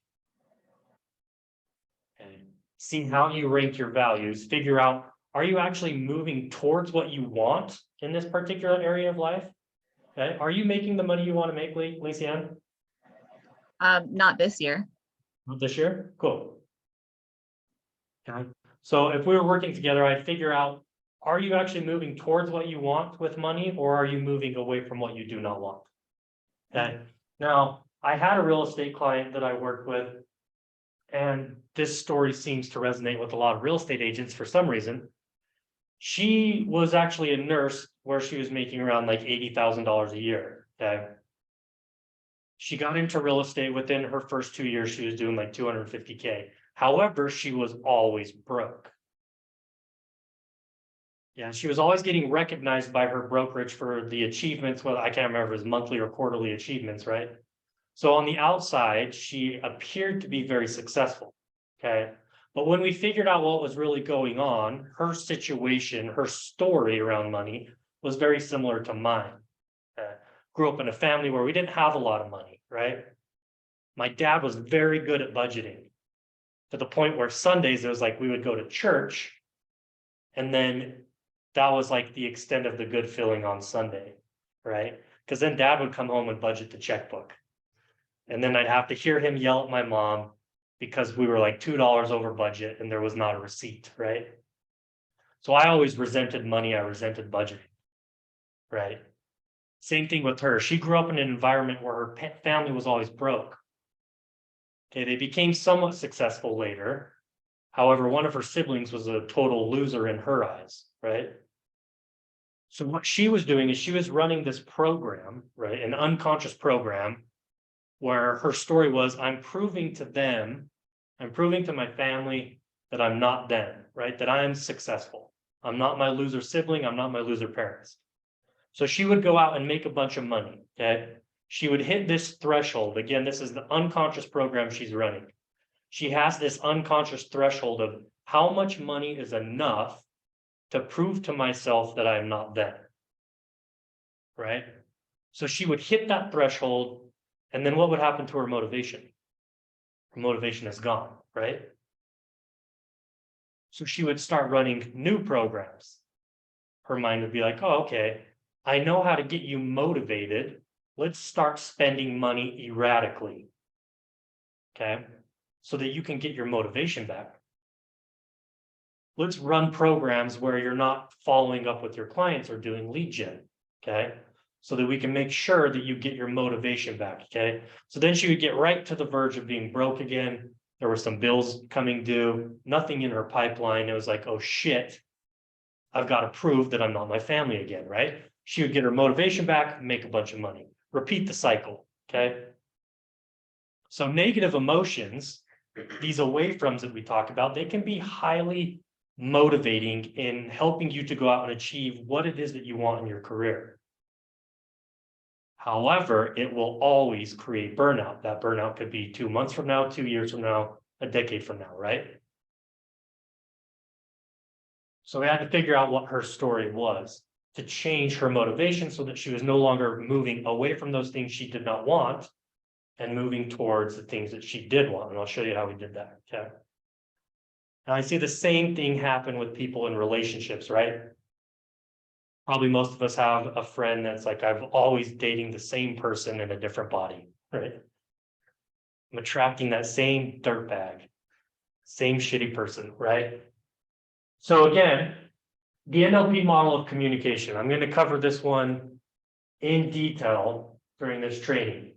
Okay. See how you rank your values, figure out, are you actually moving towards what you want in this particular area of life? Okay, are you making the money you want to make, Lacey Ann? Not this year. Not this year? Cool. Okay, so if we were working together, I'd figure out, are you actually moving towards what you want with money, or are you moving away from what you do not want? Okay, now I had a real estate client that I worked with, and this story seems to resonate with a lot of real estate agents for some reason. She was actually a nurse where she was making around like $80,000 a year, okay? She got into real estate within her first 2 years, she was doing like 250K. However, she was always broke. Yeah, she was always getting recognized by her brokerage for the achievements, well, I can't remember if it was monthly or quarterly achievements, right? So on the outside, she appeared to be very successful, okay? But when we figured out what was really going on, her situation, her story around money was very similar to mine. Grew up in a family where we didn't have a lot of money, right? My dad was very good at budgeting, to the point where Sundays it was like we would go to church, and then that was like the extent of the good feeling on Sunday, right? Because then dad would come home and budget the checkbook. And then I'd have to hear him yell at my mom because we were like $2 over budget and there was not a receipt, right? So I always resented money, I resented budgeting, right? Same thing with her. She grew up in an environment where her family was always broke. Okay, they became somewhat successful later. However, one of her siblings was a total loser in her eyes, right? So what she was doing is she was running this program, right? An unconscious program where her story was, I'm proving to them, I'm proving to my family that I'm not them, right? That I am successful. I'm not my loser sibling. I'm not my loser parents. So she would go out and make a bunch of money, okay? She would hit this threshold. Again, this is the unconscious program she's running. She has this unconscious threshold of how much money is enough to prove to myself that I'm not them, right? So she would hit that threshold, and then what would happen to her motivation? Her motivation is gone, right? So she would start running new programs. Her mind would be like, oh, okay, I know how to get you motivated. Let's start spending money erratically, okay? So that you can get your motivation back. Let's run programs where you're not following up with your clients or doing lead gen, okay? So that we can make sure that you get your motivation back, okay? So then she would get right to the verge of being broke again. There were some bills coming due, nothing in her pipeline. It was like, oh shit, I've got to prove that I'm not my family again, right? She would get her motivation back, make a bunch of money, repeat the cycle, okay? So negative emotions, these away froms that we talk about, they can be highly motivating in helping you to go out and achieve what it is that you want in your career. However, it will always create burnout. That burnout could be 2 months from now, 2 years from now, a decade from now, right? So we had to figure out what her story was to change her motivation so that she was no longer moving away from those things she did not want and moving towards the things that she did want. And I'll show you how we did that, okay? And I see the same thing happen with people in relationships, right? Probably most of us have a friend that's like, I'm always dating the same person in a different body, right? I'm attracting that same dirtbag, same shitty person, right? So again, the NLP model of communication, I'm going to cover this one in detail during this training.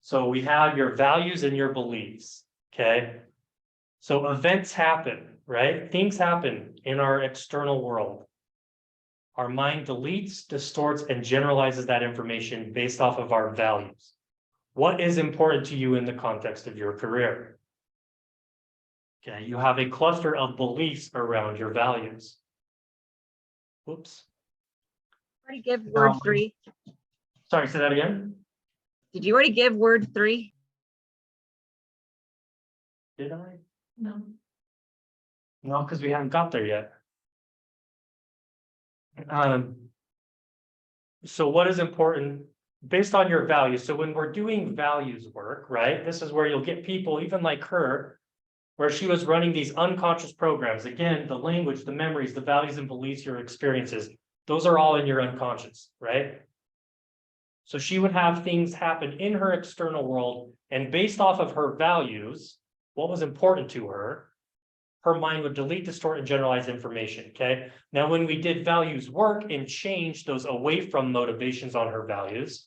So we have your values and your beliefs, okay? So events happen, right? Things happen in our external world. Our mind deletes, distorts, and generalizes that information based off of our values. What is important to you in the context of your career? Okay, you have a cluster of beliefs around your values. Whoops. Already give word No. 3. Sorry, say that again. Did you already give word 3? Did I? No. No, because we haven't got there yet. So what is important based on your values? So when we're doing values work, right? This is where you'll get people, even like her, where she was running these unconscious programs. Again, the language, the memories, the values and beliefs, your experiences, those are all in your unconscious, right? So she would have things happen in her external world, and based off of her values, what was important to her mind would delete, distort, and generalize information, okay? Now, when we did values work and changed those away from motivations on her values,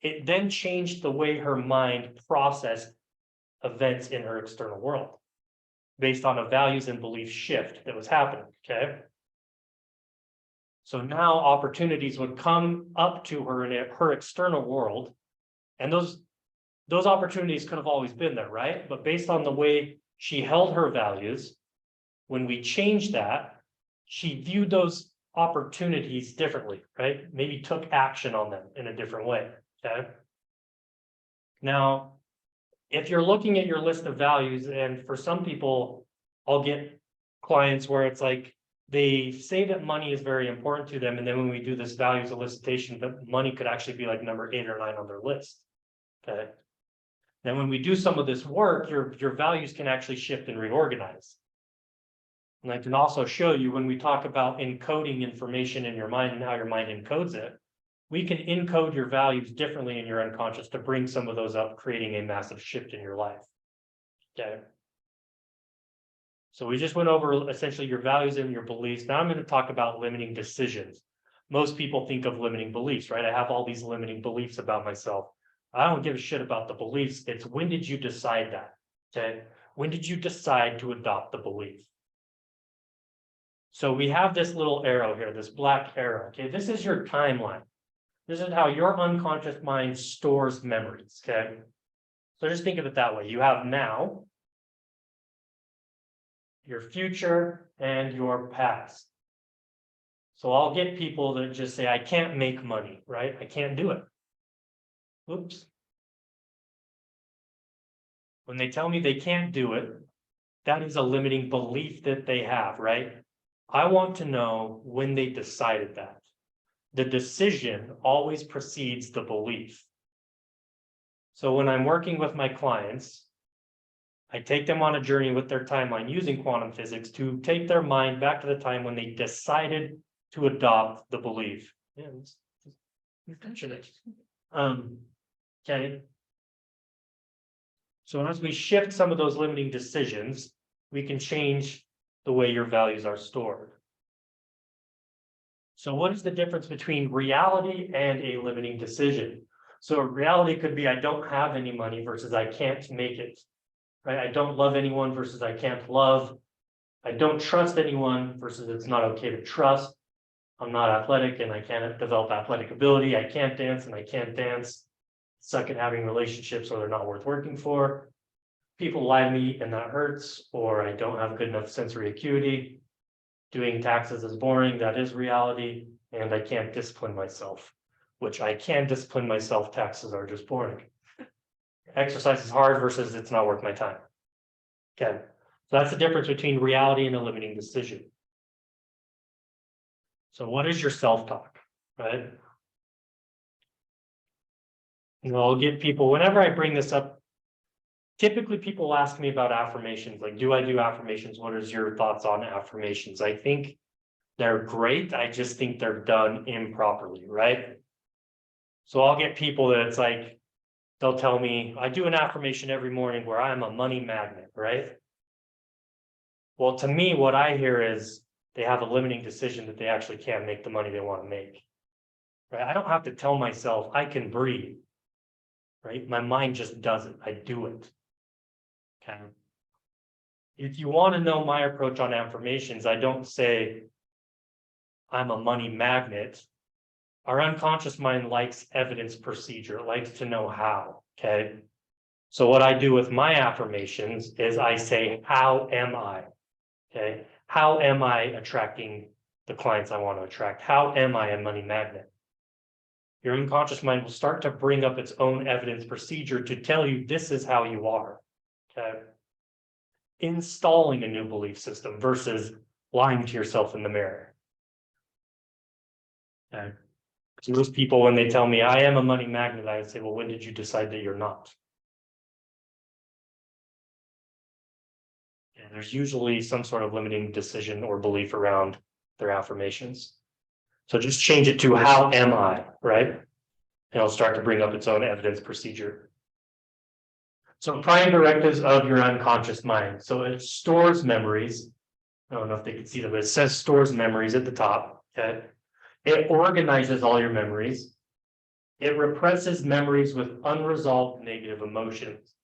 it then changed the way her mind processed events in her external world based on a values and belief shift that was happening, okay? So now opportunities would come up to her in her external world, and those opportunities could have always been there, right? But based on the way she held her values, when we changed that, she viewed those opportunities differently, right? Maybe took action on them in a different way, okay? Now, if you're looking at your list of values, and for some people, I'll get clients where it's like, they say that money is very important to them, and then when we do this values elicitation, that money could actually be like number 8 or 9 on their list, okay? Then when we do some of this work, your values can actually shift and reorganize. And I can also show you when we talk about encoding information in your mind and how your mind encodes it, we can encode your values differently in your unconscious to bring some of those up, creating a massive shift in your life. Okay. So we just went over essentially your values and your beliefs. Now I'm going to talk about limiting decisions. Most people think of limiting beliefs, right? I have all these limiting beliefs about myself. I don't give a shit about the beliefs. It's when did you decide that? Okay. When did you decide to adopt the belief? So we have this little arrow here, this black arrow. Okay, this is your timeline. This is how your unconscious mind stores memories. Okay. So just think of it that way. You have now, your future, and your past. So I'll get people that just say, I can't make money, right? I can't do it. Oops. When they tell me they can't do it, that is a limiting belief that they have, right? I want to know when they decided that. The decision always precedes the belief. So when I'm working with my clients, I take them on a journey with their timeline using quantum physics to take their mind back to the time when they decided to adopt the belief. Yeah, okay. So as we shift some of those limiting decisions, we can change the way your values are stored. So what is the difference between reality and a limiting decision? So reality could be I don't have any money versus I can't make it, right? I don't love anyone versus I can't love. I don't trust anyone versus it's not okay to trust. I'm not athletic and I can't develop athletic ability. I can't dance and I can't dance. Suck at having relationships or they're not worth working for. People lie to me and that hurts, or I don't have good enough sensory acuity. Doing taxes is boring, that is reality, and I can't discipline myself, which I can discipline myself, taxes are just boring. Exercise is hard versus it's not worth my time. Okay, so that's the difference between reality and a limiting decision. So what is your self-talk, right? I'll get people, whenever I bring this up, typically people ask me about affirmations, like, do I do affirmations? What is your thoughts on affirmations? I think they're great. I just think they're done improperly, right? So I'll get people that it's like, they'll tell me, I do an affirmation every morning where I'm a money magnet, right? Well, to me, what I hear is they have a limiting decision that they actually can't make the money they want to make, right? I don't have to tell myself I can breathe, right? My mind just does it. I do it. Okay. if you want to know my approach on affirmations, I don't say I'm a money magnet. Our unconscious mind likes evidence procedure, it likes to know how, okay? So what I do with my affirmations is I say, how am I? Okay, how am I attracting the clients I want to attract? How am I a money magnet? Your unconscious mind will start to bring up its own evidence procedure to tell you this is how you are. Okay. Installing a new belief system versus lying to yourself in the mirror. Okay. So most people, when they tell me I am a money magnet, I say, well, when did you decide that you're not? And there's usually some sort of limiting decision or belief around their affirmations. So just change it to how am I, right? And it'll start to bring up its own evidence procedure. So prime directives of your unconscious mind. So it stores memories. I don't know if they can see them, but it says stores memories at the top. Okay. It organizes all your memories. It represses memories with unresolved negative emotions.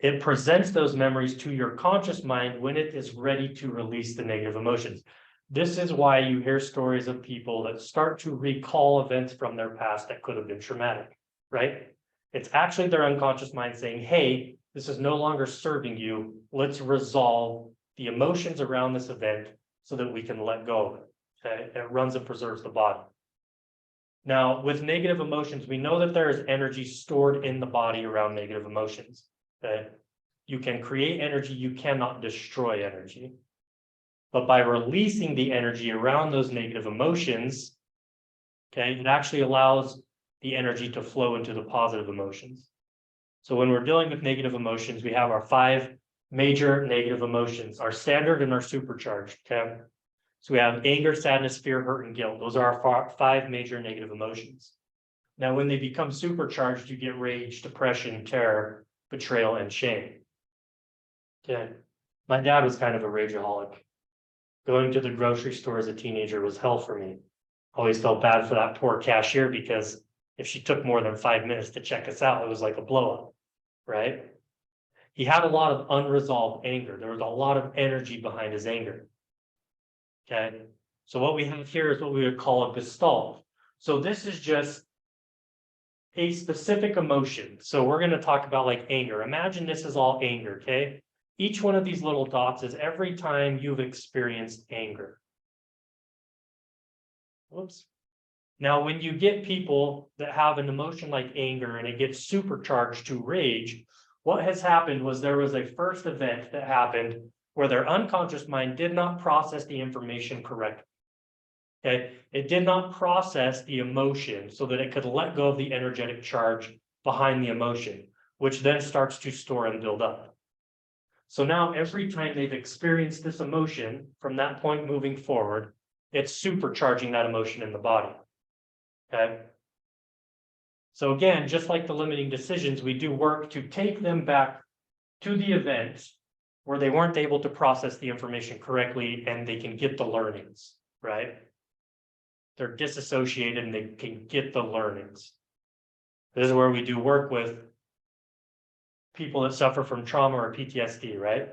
It presents those memories to your conscious mind when it is ready to release the negative emotions. This is why you hear stories of people that start to recall events from their past that could have been traumatic, right? It's actually their unconscious mind saying, hey, this is no longer serving you. Let's resolve the emotions around this event so that we can let go of it. Okay, it runs and preserves the body. Now, with negative emotions, we know that there is energy stored in the body around negative emotions. Okay, you can create energy, you cannot destroy energy. But by releasing the energy around those negative emotions, okay, it actually allows the energy to flow into the positive emotions. So when we're dealing with negative emotions, we have our 5 major negative emotions, our standard and our supercharged, okay? So we have anger, sadness, fear, hurt, and guilt. Those are our 5 major negative emotions. Now, when they become supercharged, you get rage, depression, terror, betrayal, and shame. Okay. My dad was kind of a rageaholic. Going to the grocery store as a teenager was hell for me. Always felt bad for that poor cashier because if she took more than 5 minutes to check us out, it was like a blow up, right? He had a lot of unresolved anger. There was a lot of energy behind his anger. Okay. So what we have here is what we would call a gestalt. So this is just a specific emotion. So we're going to talk about like anger. Imagine this is all anger, okay? Each one of these little dots is every time you've experienced anger. Whoops. Now, when you get people that have an emotion like anger and it gets supercharged to rage, what has happened was there was a first event that happened where their unconscious mind did not process the information correctly. Okay, it did not process the emotion so that it could let go of the energetic charge behind the emotion, which then starts to store and build up. So now every time they've experienced this emotion from that point moving forward, it's supercharging that emotion in the body. Okay. So again, just like the limiting decisions, we do work to take them back to the event where they weren't able to process the information correctly and they can get the learnings, right? They're disassociated and they can get the learnings. This is where we do work with people that suffer from trauma or PTSD, right?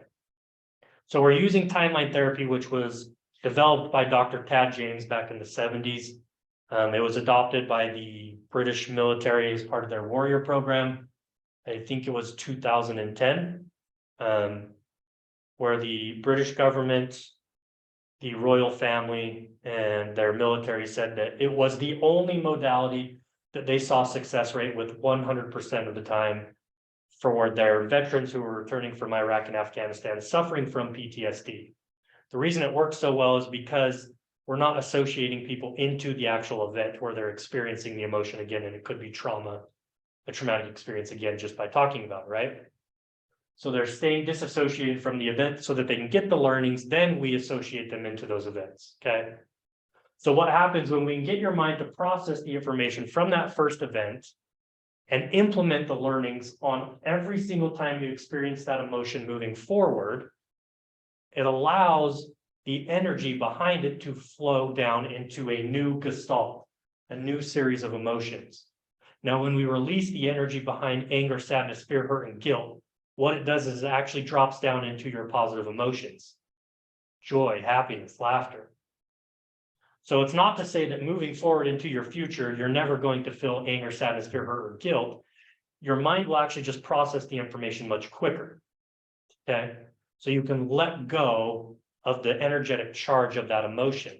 So we're using timeline therapy, which was developed by Dr. Tad James back in the 70s. It was adopted by the British military as part of their warrior program. I think it was 2010, where the British government, the royal family, and their military said that it was the only modality that they saw success rate with 100% of the time for their veterans who were returning from Iraq and Afghanistan suffering from PTSD. The reason it works so well is because we're not associating people into the actual event where they're experiencing the emotion again, and it could be trauma, a traumatic experience again, just by talking about it, right? So they're staying disassociated from the event so that they can get the learnings, then we associate them into those events, okay? So what happens when we can get your mind to process the information from that first event and implement the learnings on every single time you experience that emotion moving forward, it allows the energy behind it to flow down into a new gestalt, a new series of emotions. Now, when we release the energy behind anger, sadness, fear, hurt, and guilt, what it does is it actually drops down into your positive emotions. Joy, happiness, laughter. So it's not to say that moving forward into your future, you're never going to feel anger, sadness, fear, hurt, or guilt. Your mind will actually just process the information much quicker. Okay, so you can let go of the energetic charge of that emotion.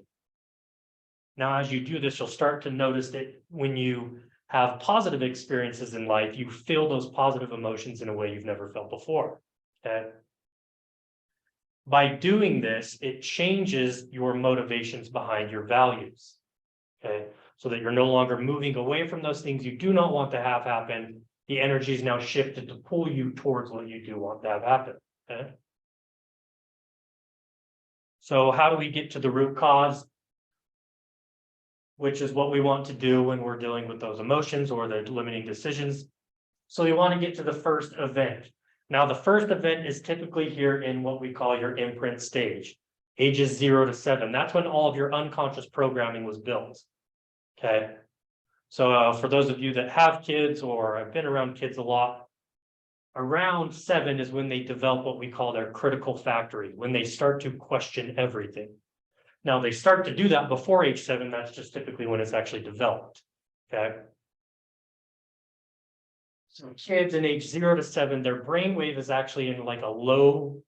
Now, as you do this, you'll start to notice that when you have positive experiences in life, you feel those positive emotions in a way you've never felt before. Okay. By doing this, it changes your motivations behind your values. Okay, so that you're no longer moving away from those things you do not want to have happen. The energy is now shifted to pull you towards what you do want to have happen. Okay. So how do we get to the root cause? Which is what we want to do when we're dealing with those emotions or the limiting decisions. So you want to get to the first event. Now, the first event is typically here in what we call your imprint stage, ages 0 to 7. That's when all of your unconscious programming was built. Okay. So for those of you that have kids or have been around kids a lot, around 7 is when they develop what we call their critical factory, when they start to question everything. Now, they start to do that before age 7. That's just typically when it's actually developed. Okay. So kids in age 0 to 7, their brainwave is actually in like a low,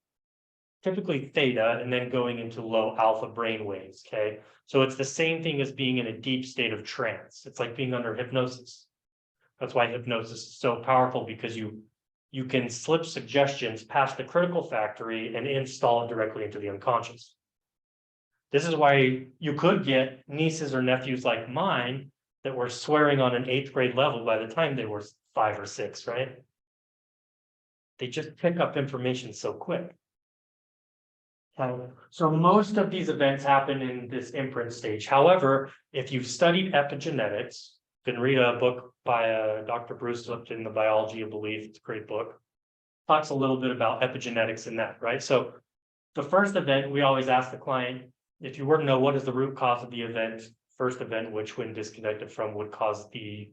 typically theta, and then going into low alpha brainwaves. Okay. So it's the same thing as being in a deep state of trance. It's like being under hypnosis. That's why hypnosis is so powerful, because you can slip suggestions past the critical factory and install it directly into the unconscious. This is why you could get nieces or nephews like mine that were swearing on an 8th grade level by the time they were 5 or 6, right? They just pick up information so quick. So most of these events happen in this imprint stage. However, if you've studied epigenetics, you can read a book by Dr. Bruce Lipton, The Biology of Belief. It's a great book. Talks a little bit about epigenetics in that, right? So the first event, we always ask the client, if you were to know what is the root cause of the event, first event, which when disconnected from would cause the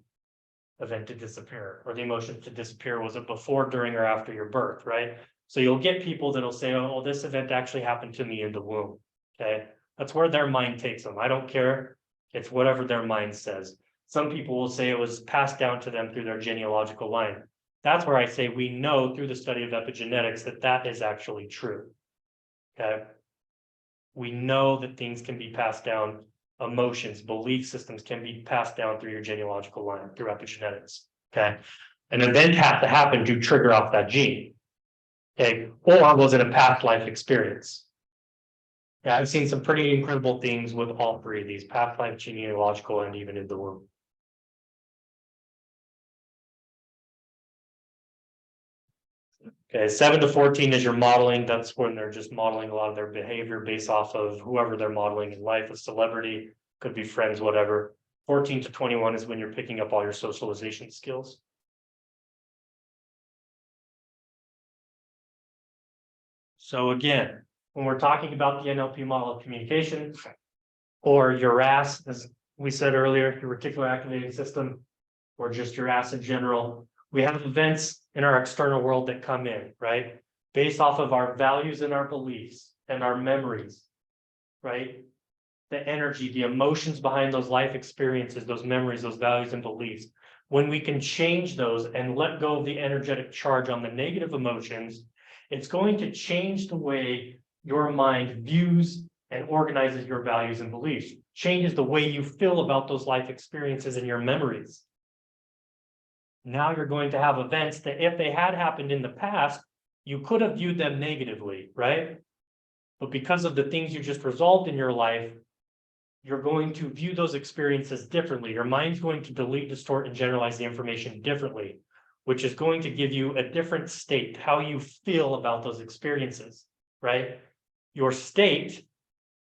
event to disappear or the emotion to disappear, was it before, during, or after your birth, right? So you'll get people that'll say, oh, this event actually happened to me in the womb. Okay, that's where their mind takes them. I don't care. It's whatever their mind says. Some people will say it was passed down to them through their genealogical line. That's where I say we know through the study of epigenetics that that is actually true. Okay, we know that things can be passed down. Emotions, belief systems can be passed down through your genealogical line through epigenetics. Okay, an event has to happen to trigger off that gene. Okay, or was it a past life experience? Yeah, I've seen some pretty incredible things with all 3 of these: past life, genealogical, and even in the womb. Okay, 7 to 14 is your modeling. That's when they're just modeling a lot of their behavior based off of whoever they're modeling in life, a celebrity, could be friends, whatever. 14 to 21 is when you're picking up all your socialization skills. So again, when we're talking about the NLP model of communication, or your RAS, as we said earlier, your reticular activating system, or just your RAS in general, we have events in our external world that come in, right? Based off of our values and our beliefs and our memories, right? The energy, the emotions behind those life experiences, those memories, those values and beliefs. When we can change those and let go of the energetic charge on the negative emotions, it's going to change the way your mind views and organizes your values and beliefs, changes the way you feel about those life experiences and your memories. Now you're going to have events that, if they had happened in the past, you could have viewed them negatively, right? But because of the things you just resolved in your life, you're going to view those experiences differently. Your mind's going to delete, distort, and generalize the information differently, which is going to give you a different state, how you feel about those experiences, right? Your state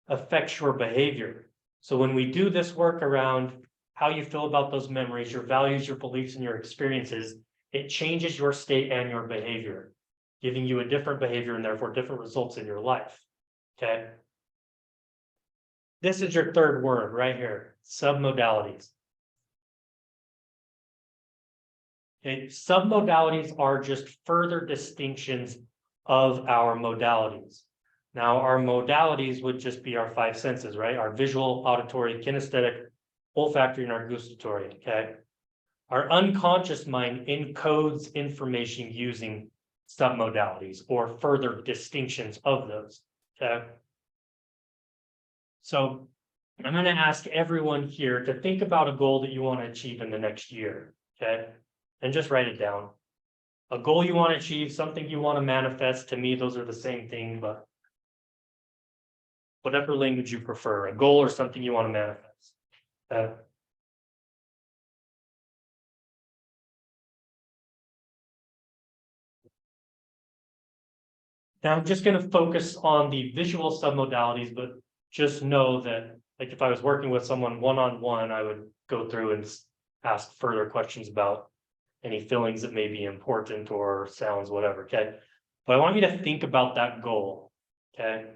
affects your behavior. So when we do this work around how you feel about those memories, your values, your beliefs, and your experiences, it changes your state and your behavior, giving you a different behavior and therefore different results in your life. Okay. This is your third word right here, submodalities. Okay, submodalities are just further distinctions of our modalities. Now, our modalities would just be our five senses, right? Our visual, auditory, kinesthetic, olfactory, and our gustatory, okay? Our unconscious mind encodes information using submodalities or further distinctions of those, okay? So I'm going to ask everyone here to think about a goal that you want to achieve in the next year, okay? And just write it down. A goal you want to achieve, something you want to manifest. To me, those are the same thing, but whatever language you prefer, a goal or something you want to manifest. Now I'm just going to focus on the visual submodalities, but just know that, like, if I was working with someone one-on-one, I would go through and ask further questions about any feelings that may be important or sounds, whatever, okay? But I want you to think about that goal, okay?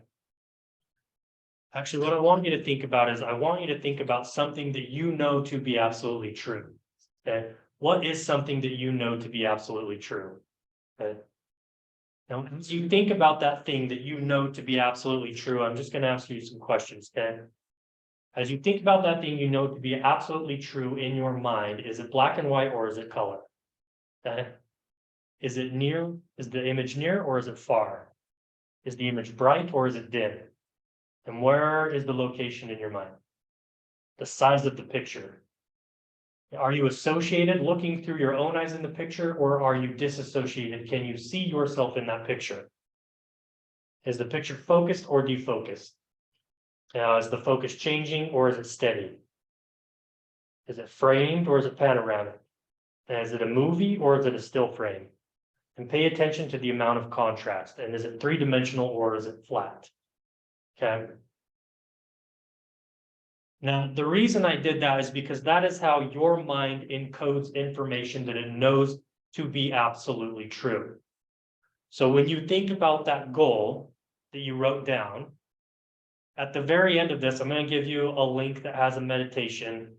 Actually, what I want you to think about is I want you to think about something that you know to be absolutely true, okay? What is something that you know to be absolutely true, okay? Now, as you think about that thing that you know to be absolutely true, I'm just going to ask you some questions, okay? As you think about that thing you know to be absolutely true in your mind, is it black and white or is it color? Okay. Is it near? Is the image near or is it far? Is the image bright or is it dim? And where is the location in your mind? The size of the picture. Are you associated looking through your own eyes in the picture, or are you disassociated? Can you see yourself in that picture? Is the picture focused or defocused? Now, is the focus changing or is it steady? Is it framed or is it panoramic? And is it a movie or is it a still frame? And pay attention to the amount of contrast. And is it three-dimensional or is it flat? Okay. Now, the reason I did that is because that is how your mind encodes information that it knows to be absolutely true. So when you think about that goal that you wrote down, at the very end of this, I'm going to give you a link that has a meditation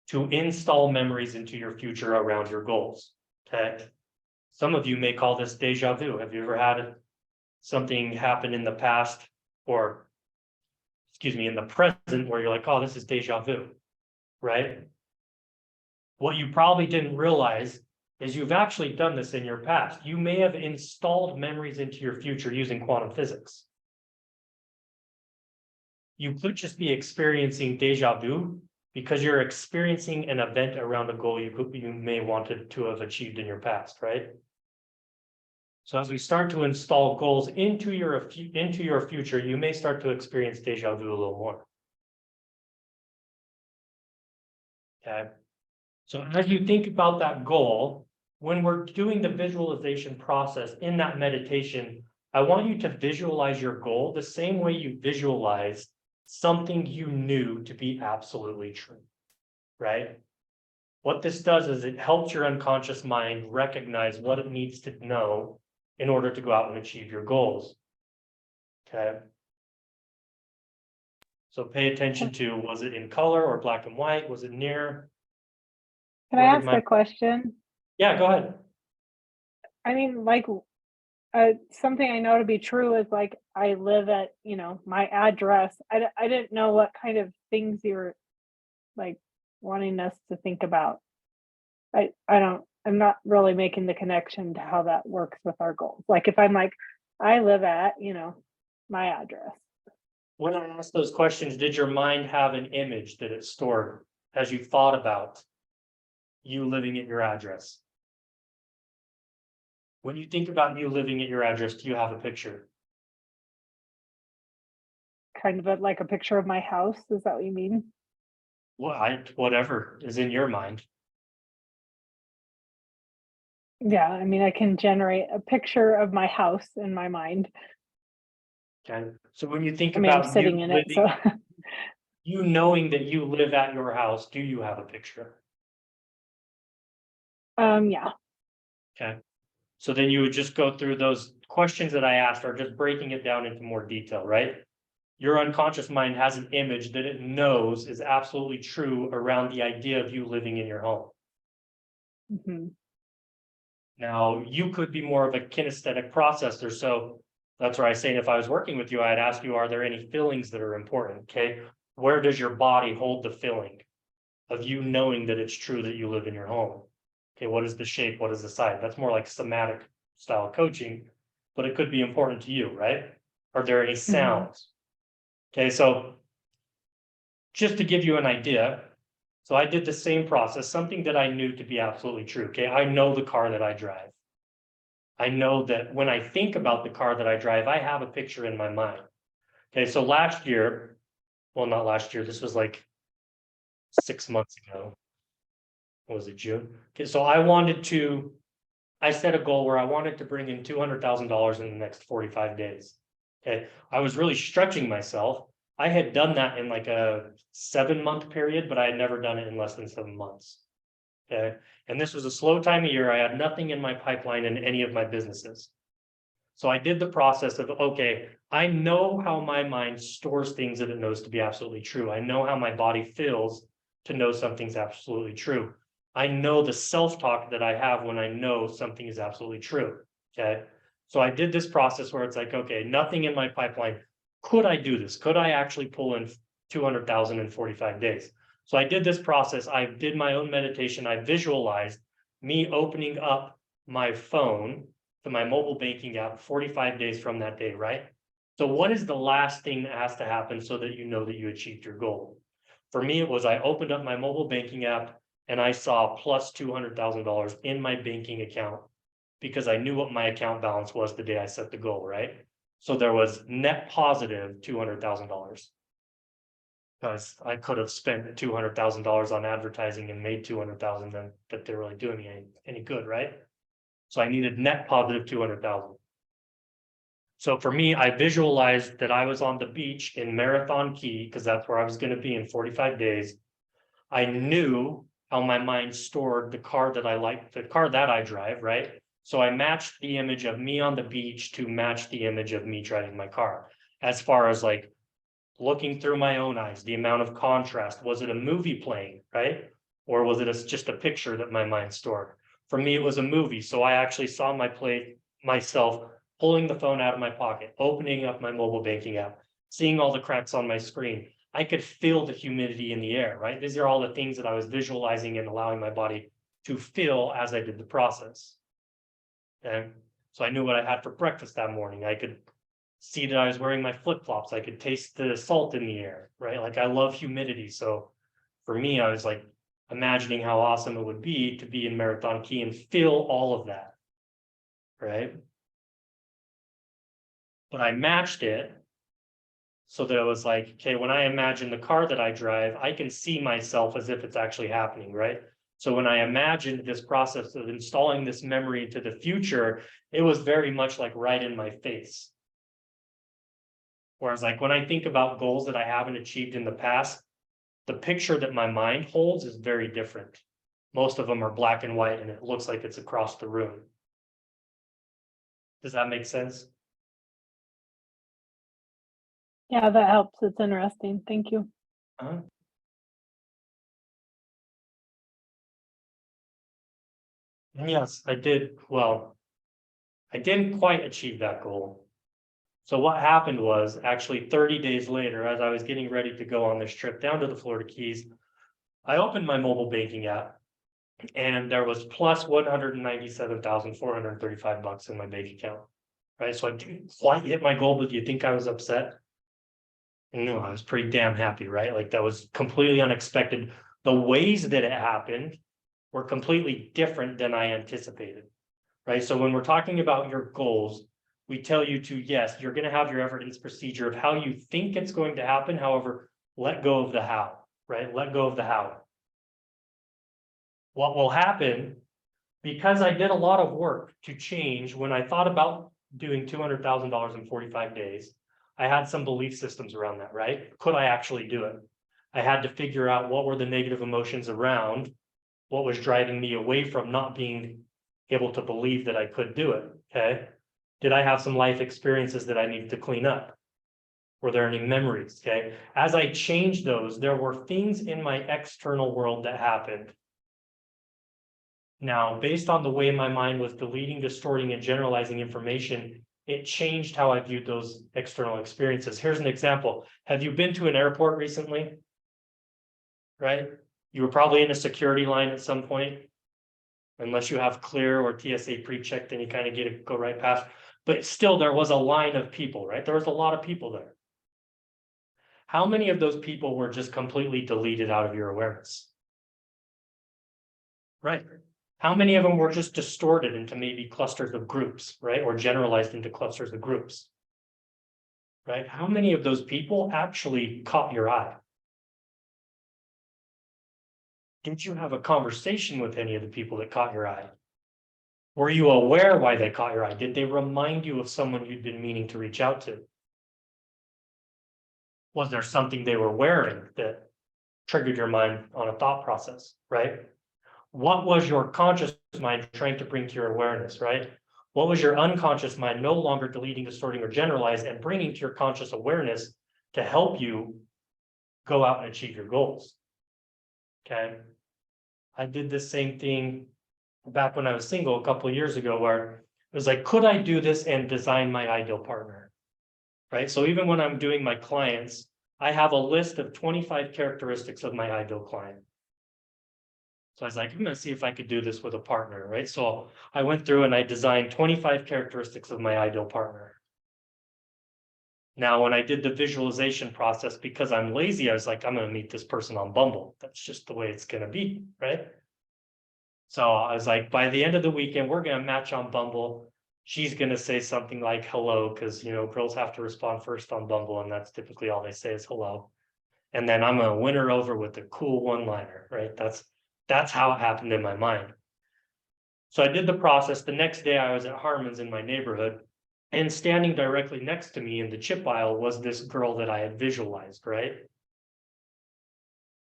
to install memories into your future around your goals. Okay. Some of you may call this deja vu. Have you ever had something happen in the past, or excuse me, in the present, where you're like, oh, this is deja vu, right? What you probably didn't realize is you've actually done this in your past. You may have installed memories into your future using quantum physics. You could just be experiencing deja vu because you're experiencing an event around a goal you may wanted to have achieved in your past, right? So as we start to install goals into your future, you may start to experience deja vu a little more. Okay. So as you think about that goal, when we're doing the visualization process in that meditation, I want you to visualize your goal the same way you visualize something you knew to be absolutely true, right? What this does is it helps your unconscious mind recognize what it needs to know in order to go out and achieve your goals. Okay. So pay attention to, was it in color or black and white? Was it near? Can I ask a question? Yeah, go ahead. I mean, like, something I know to be true is like, I live at, my address. I didn't know what kind of things you were like wanting us to think about. I'm not really making the connection to how that works with our goals. Like if I'm like, I live at, my address. When I asked those questions, did your mind have an image that it stored as you thought about you living at your address? When you think about you living at your address, do you have a picture? Kind of like a picture of my house. Is that what you mean? Well, whatever is in your mind. Yeah, I mean, I can generate a picture of my house in my mind. Okay. So when you think I mean, I'm about sitting you in it, living, so you knowing that you live at your house, do you have a picture? yeah. Okay. So then you would just go through those questions that I asked, are just breaking it down into more detail, right? Your unconscious mind has an image that it knows is absolutely true around the idea of you living in your home. Mhm. Now, you could be more of a kinesthetic processor, so that's where I say if I was working with you, I'd ask you, are there any feelings that are important? Okay, where does your body hold the feeling of you knowing that it's true that you live in your home? Okay, what is the shape? What is the size? That's more like somatic style coaching, but it could be important to you, right? Are there any sounds? Okay, so just to give you an idea, so I did the same process, something that I knew to be absolutely true. Okay, I know the car that I drive. I know that when I think about the car that I drive, I have a picture in my mind. Okay, so last year, well, not last year, this was like 6 months ago. What was it, June? Okay, so I set a goal where I wanted to bring in $200,000 in the next 45 days. Okay, I was really stretching myself. I had done that in like a 7-month period, but I had never done it in less than 7 months. Okay, and this was a slow time of year. I had nothing in my pipeline in any of my businesses. So I did the process of, okay, I know how my mind stores things that it knows to be absolutely true. I know how my body feels to know something's absolutely true. I know the self-talk that I have when I know something is absolutely true. Okay, so I did this process where it's like, okay, nothing in my pipeline. Could I do this? Could I actually pull in 200,000 in 45 days? So I did this process. I did my own meditation. I visualized me opening up my phone to my mobile banking app 45 days from that day, right? So what is the last thing that has to happen so that you know that you achieved your goal? For me, it was I opened up my mobile banking app and I saw plus $200,000 in my banking account because I knew what my account balance was the day I set the goal, right? So there was net positive $200,000. Because I could have spent $200,000 on advertising and made 200,000, then that they're really doing me any good, right? So I needed net positive 200,000. So for me, I visualized that I was on the beach in Marathon Key, because that's where I was going to be in 45 days. I knew how my mind stored the car that I like, the car that I drive, right? So I matched the image of me on the beach to match the image of me driving my car. As far as like looking through my own eyes, the amount of contrast, was it a movie playing, right? Or was it just a picture that my mind stored? For me, it was a movie. So I actually saw myself pulling the phone out of my pocket, opening up my mobile banking app, seeing all the cracks on my screen. I could feel the humidity in the air, right? These are all the things that I was visualizing and allowing my body to feel as I did the process. Okay, so I knew what I had for breakfast that morning. I could see that I was wearing my flip-flops. I could taste the salt in the air, right? Like I love humidity. So for me, I was like imagining how awesome it would be to be in Marathon Key and feel all of that, right? But I matched it so that it was like, okay, when I imagine the car that I drive, I can see myself as if it's actually happening, right? So when I imagined this process of installing this memory into the future, it was very much like right in my face. Whereas like when I think about goals that I haven't achieved in the past, the picture that my mind holds is very different. Most of them are black and white and it looks like it's across the room. Does that make sense? Yeah, that helps. It's interesting. Thank you. Uh-huh. And yes, I did. Well, I didn't quite achieve that goal. So what happened was actually 30 days later, as I was getting ready to go on this trip down to the Florida Keys, I opened my mobile banking app and there was plus $197,435 in my bank account. Right. So I didn't quite hit my goal, but do you think I was upset? No, I was pretty damn happy, right? Like that was completely unexpected. The ways that it happened were completely different than I anticipated. Right. So when we're talking about your goals, we tell you to, yes, you're going to have your evidence procedure of how you think it's going to happen. However, let go of the how, right? Let go of the how. What will happen, because I did a lot of work to change when I thought about doing $200,000 in 45 days, I had some belief systems around that, right? Could I actually do it? I had to figure out what were the negative emotions around what was driving me away from not being able to believe that I could do it. Okay. Did I have some life experiences that I needed to clean up? Were there any memories? Okay. As I changed those, there were things in my external world that happened Now, based on the way my mind was deleting, distorting, and generalizing information, it changed how I viewed those external experiences. Here's an example. Have you been to an airport recently? Right? You were probably in a security line at some point. Unless you have clear or TSA pre-check, then you kind of go right past. But still, there was a line of people, right? There was a lot of people there. How many of those people were just completely deleted out of your awareness? Right. How many of them were just distorted into maybe clusters of groups, right? Or generalized into clusters of groups, right? How many of those people actually caught your eye? Did you have a conversation with any of the people that caught your eye? Were you aware why they caught your eye? Did they remind you of someone you'd been meaning to reach out to? Was there something they were wearing that triggered your mind on a thought process, right? What was your conscious mind trying to bring to your awareness, right? What was your unconscious mind no longer deleting, distorting, or generalize and bringing to your conscious awareness to help you go out and achieve your goals? Okay. I did this same thing back when I was single a couple of years ago, where it was like, could I do this and design my ideal partner? Right. So even when I'm doing my clients, I have a list of 25 characteristics of my ideal client. So I was like, I'm going to see if I could do this with a partner, right? So I went through and I designed 25 characteristics of my ideal partner. Now, when I did the visualization process, because I'm lazy, I was like, I'm going to meet this person on Bumble. That's just the way it's going to be, right? So I was like, by the end of the weekend, we're going to match on Bumble. She's going to say something like hello, because, you know, girls have to respond first on Bumble, and that's typically all they say is hello. And then I'm going to win her over with a cool one-liner, right? That's how it happened in my mind. So I did the process. The next day I was at Harmon's in my neighborhood, and standing directly next to me in the chip aisle was this girl that I had visualized, right?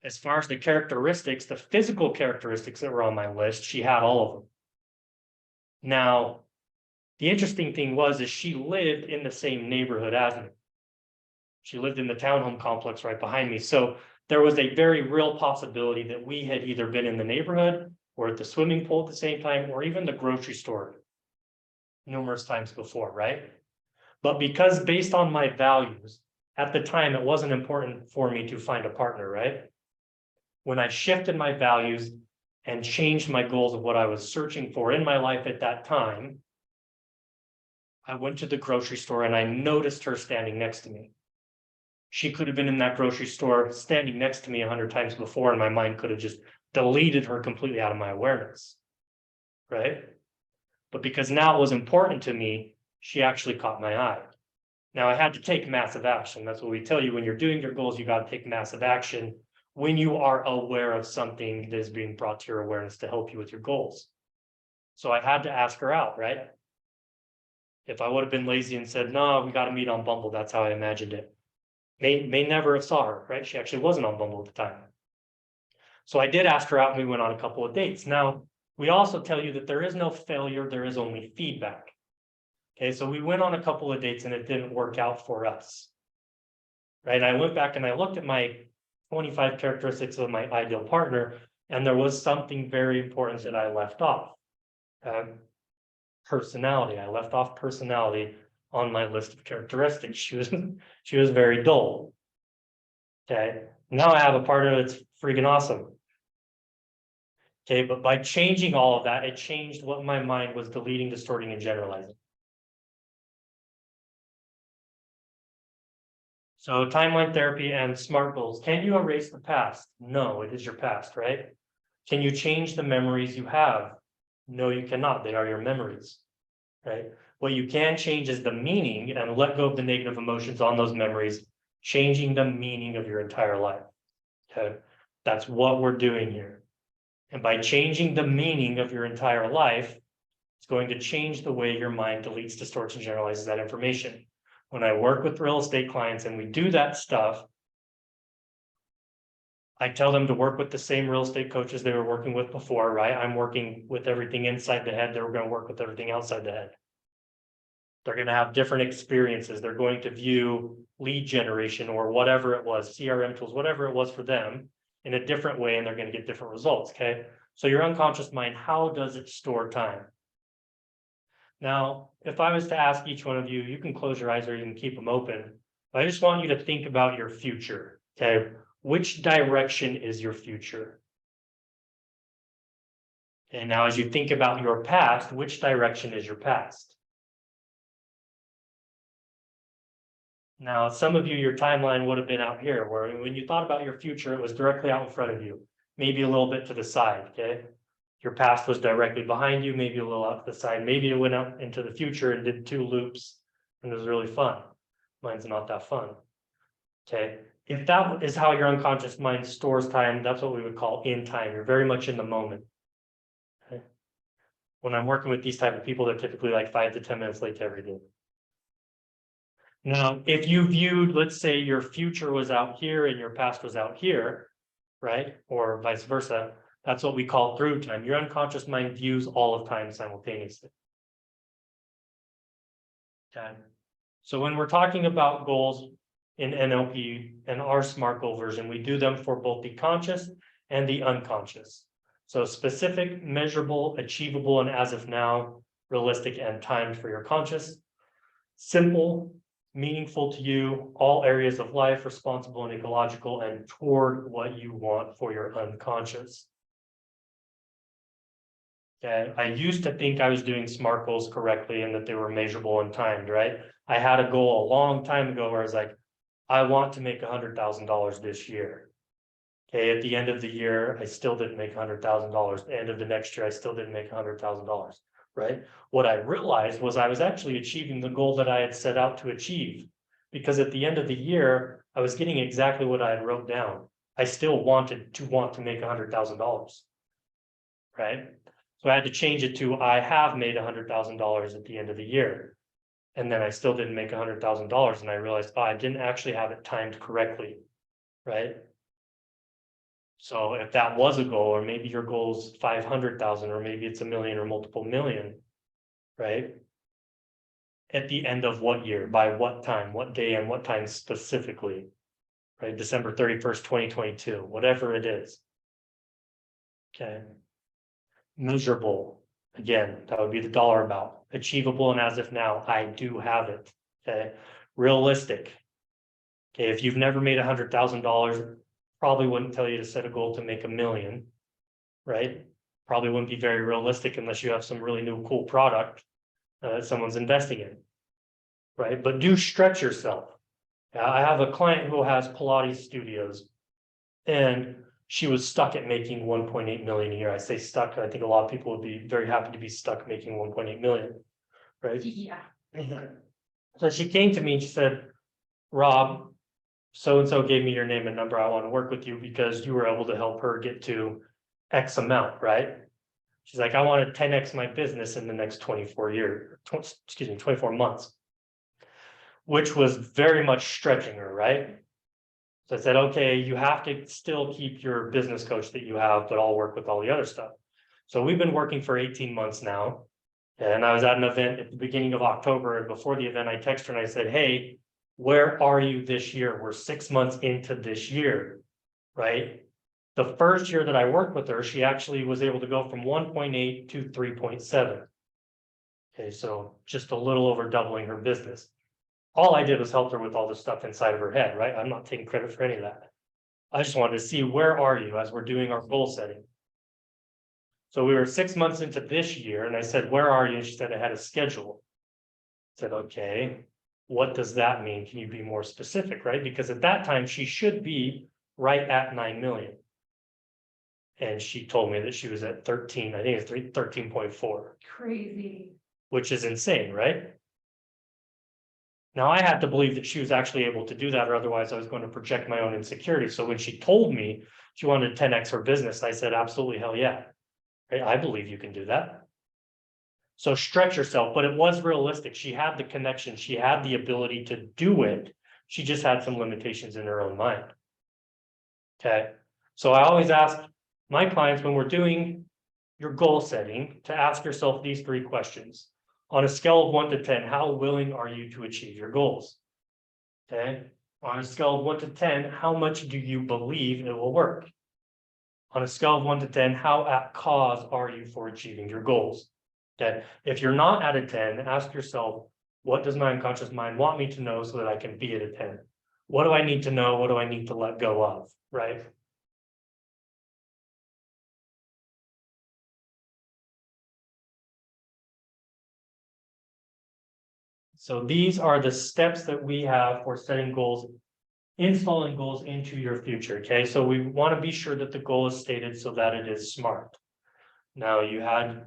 As far as the characteristics, the physical characteristics that were on my list, she had all of them. Now, the interesting thing is she lived in the same neighborhood as me. She lived in the townhome complex right behind me. So there was a very real possibility that we had either been in the neighborhood or at the swimming pool at the same time, or even the grocery store numerous times before, right? But because based on my values, at the time, it wasn't important for me to find a partner, right? When I shifted my values and changed my goals of what I was searching for in my life at that time, I went to the grocery store and I noticed her standing next to me. She could have been in that grocery store standing next to me 100 times before, and my mind could have just deleted her completely out of my awareness, right? But because now it was important to me, she actually caught my eye. Now I had to take massive action. That's what we tell you when you're doing your goals, you got to take massive action when you are aware of something that is being brought to your awareness to help you with your goals. So I had to ask her out, right? If I would have been lazy and said, no, we got to meet on Bumble, that's how I imagined it. May never have saw her, right? She actually wasn't on Bumble at the time. So I did ask her out and we went on a couple of dates. Now, we also tell you that there is no failure, there is only feedback. Okay, so we went on a couple of dates and it didn't work out for us. Right, I went back and I looked at my 25 characteristics of my ideal partner, and there was something very important that I left off. Personality. I left off personality on my list of characteristics. She was very dull. Okay, now I have a partner that's freaking awesome. Okay, but by changing all of that, it changed what my mind was deleting, distorting, and generalizing. So timeline therapy and SMART goals. Can you erase the past? No, it is your past, right? Can you change the memories you have? No, you cannot. They are your memories, right? What you can change is the meaning and let go of the negative emotions on those memories, changing the meaning of your entire life. Okay, that's what we're doing here. And by changing the meaning of your entire life, it's going to change the way your mind deletes, distorts, and generalizes that information. When I work with real estate clients and we do that stuff, I tell them to work with the same real estate coaches they were working with before, right? I'm working with everything inside the head. They're going to work with everything outside the head. They're going to have different experiences. They're going to view lead generation or whatever it was, CRM tools, whatever it was for them in a different way, and they're going to get different results, okay? So your unconscious mind, how does it store time? Now, if I was to ask each one of you, you can close your eyes or you can keep them open. I just want you to think about your future, okay? Which direction is your future? And now as you think about your past, which direction is your past? Now, some of you, your timeline would have been out here, where when you thought about your future, it was directly out in front of you, maybe a little bit to the side, okay? Your past was directly behind you, maybe a little out to the side, maybe it went out into the future and did 2 loops, and it was really fun. Mine's not that fun, okay? If that is how your unconscious mind stores time, that's what we would call in time. You're very much in the moment. Okay? When I'm working with these type of people, they're typically like 5 to 10 minutes late to everything. Now, if you viewed, let's say your future was out here and your past was out here, right? Or vice versa, that's what we call through time. Your unconscious mind views all of time simultaneously. Okay. So when we're talking about goals in NLP and our SMART goal version, we do them for both the conscious and the unconscious. So specific, measurable, achievable, and as of now, realistic and timed for your conscious. Simple, meaningful to you, all areas of life, responsible and ecological, and toward what you want for your unconscious. Okay, I used to think I was doing SMART goals correctly and that they were measurable and timed, right? I had a goal a long time ago where I was like, I want to make $100,000 this year. Okay, at the end of the year, I still didn't make $100,000. At the end of the next year, I still didn't make $100,000, right? What I realized was I was actually achieving the goal that I had set out to achieve. Because at the end of the year, I was getting exactly what I had wrote down. I still wanted to make $100,000, right? So I had to change it to I have made $100,000 at the end of the year. And then I still didn't make $100,000. And I realized, oh, I didn't actually have it timed correctly, right? So if that was a goal, or maybe your goal is 500,000, or maybe it's 1 million or multiple million, right? At the end of what year, by what time, what day, and what time specifically, right? December 31st, 2022, whatever it is. Okay. Measurable, again, that would be the dollar amount. Achievable, and as of now, I do have it. Okay. Realistic. Okay, if you've never made $100,000, probably wouldn't tell you to set a goal to make 1 million, right? Probably wouldn't be very realistic unless you have some really new cool product someone's investing in, right? But do stretch yourself. I have a client who has Pilates studios, and she was stuck at making 1.8 million a year. I say stuck, I think a lot of people would be very happy to be stuck making 1.8 million, right? Yeah. So she came to me and she said, Rob, so-and-so gave me your name and number. I want to work with you because you were able to help her get to X amount, right? She's like, I want to 10X my business in the next 24 months, which was very much stretching her, right? So I said, okay, you have to still keep your business coach that you have, but I'll work with all the other stuff. So we've been working for 18 months now. And I was at an event at the beginning of October, and before the event, I texted her and I said, hey, where are you this year? We're 6 months into this year, right? The first year that I worked with her, she actually was able to go from 1.8 to 3.7. Okay, so just a little over doubling her business. All I did was help her with all the stuff inside of her head, right? I'm not taking credit for any of that. I just wanted to see, where are you as we're doing our goal setting? So we were 6 months into this year, and I said, where are you? And she said, I had a schedule. I said, okay, what does that mean? Can you be more specific, right? Because at that time, she should be right at 9 million. And she told me that she was at 13, I think it's 13.4. Crazy. Which is insane, right? Now I had to believe that she was actually able to do that, or otherwise I was going to project my own insecurity. So when she told me she wanted to 10X her business, I said, absolutely, hell yeah. Right? I believe you can do that. So stretch yourself, but it was realistic. She had the connection. She had the ability to do it. She just had some limitations in her own mind. Okay. So I always ask my clients, when we're doing your goal setting, to ask yourself these 3 questions. On a scale of 1 to 10, how willing are you to achieve your goals? Okay. On a scale of 1 to 10, how much do you believe it will work? On a scale of 1 to 10, how at cause are you for achieving your goals? Okay, if you're not at a 10, ask yourself, what does my unconscious mind want me to know so that I can be at a 10? What do I need to know? What do I need to let go of, right? So these are the steps that we have for setting goals, installing goals into your future, okay? So we want to be sure that the goal is stated so that it is SMART. Now you had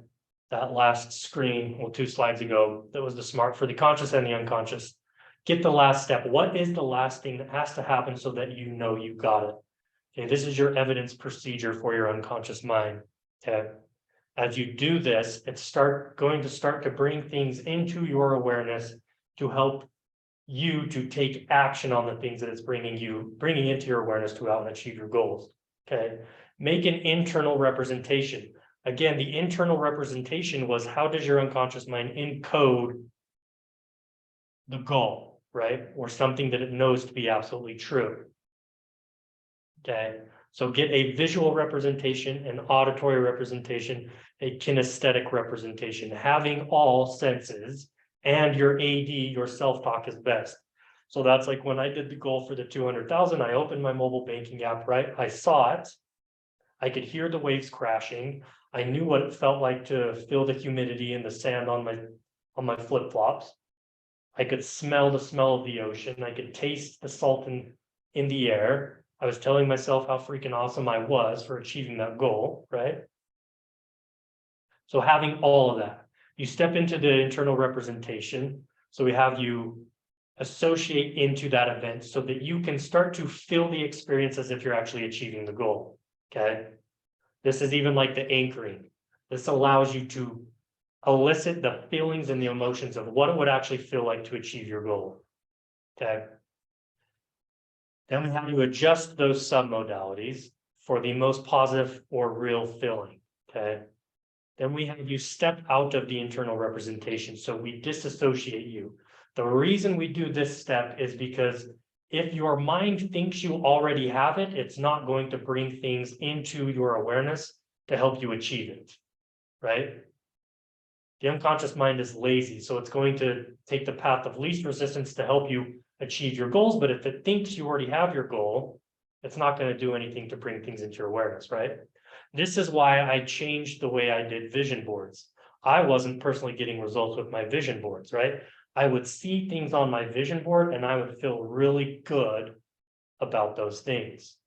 that last screen, well, 2 slides ago, that was the SMART for the conscious and the unconscious. Get the last step. What is the last thing that has to happen so that you know you got it? Okay, this is your evidence procedure for your unconscious mind. Okay. As you do this, it's going to start to bring things into your awareness to help you to take action on the things that it's bringing into your awareness to out and achieve your goals. Okay. Make an internal representation. Again, the internal representation was, how does your unconscious mind encode the goal, right? Or something that it knows to be absolutely true. Okay, so get a visual representation, an auditory representation, a kinesthetic representation, having all senses, and your AD, your self-talk is best. So that's like when I did the goal for the 200,000, I opened my mobile banking app, right? I saw it. I could hear the waves crashing. I knew what it felt like to feel the humidity and the sand on my flip-flops. I could smell the smell of the ocean. I could taste the salt in the air. I was telling myself how freaking awesome I was for achieving that goal, right? So having all of that, you step into the internal representation. So we have you associate into that event so that you can start to feel the experience as if you're actually achieving the goal, okay? This is even like the anchoring. This allows you to elicit the feelings and the emotions of what it would actually feel like to achieve your goal, okay? Then we have to adjust those submodalities for the most positive or real feeling, okay? Then we have you step out of the internal representation, so we disassociate you. The reason we do this step is because if your mind thinks you already have it, it's not going to bring things into your awareness to help you achieve it, right? The unconscious mind is lazy, so it's going to take the path of least resistance to help you achieve your goals. But if it thinks you already have your goal, it's not going to do anything to bring things into your awareness, right? This is why I changed the way I did vision boards. I wasn't personally getting results with my vision boards, right? I would see things on my vision board and I would feel really good about those things.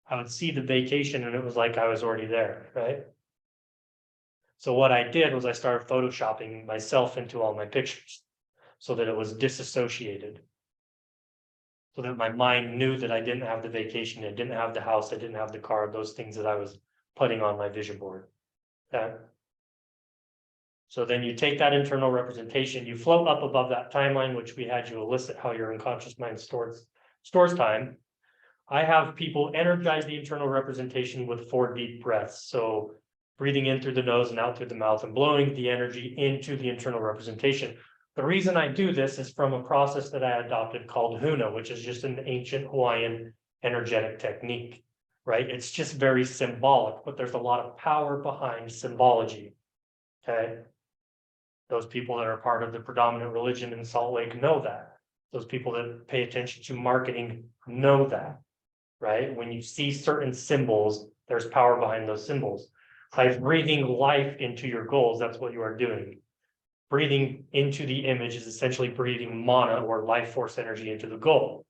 I would see the vacation and it was like I was already there, right? So what I did was I started photoshopping myself into all my pictures so that it was disassociated. So that my mind knew that I didn't have the vacation, I didn't have the house, I didn't have the car, those things that I was putting on my vision board. Okay. So then you take that internal representation, you float up above that timeline, which we had you elicit how your unconscious mind stores time. I have people energize the internal representation with 4 deep breaths. So breathing in through the nose and out through the mouth and blowing the energy into the internal representation. The reason I do this is from a process that I adopted called Huna, which is just an ancient Hawaiian energetic technique, right? It's just very symbolic, but there's a lot of power behind symbology, okay? Those people that are part of the predominant religion in Salt Lake know that. Those people that pay attention to marketing know that, right? When you see certain symbols, there's power behind those symbols. By breathing life into your goals, that's what you are doing. Breathing into the image is essentially breathing mana or life force energy into the goal.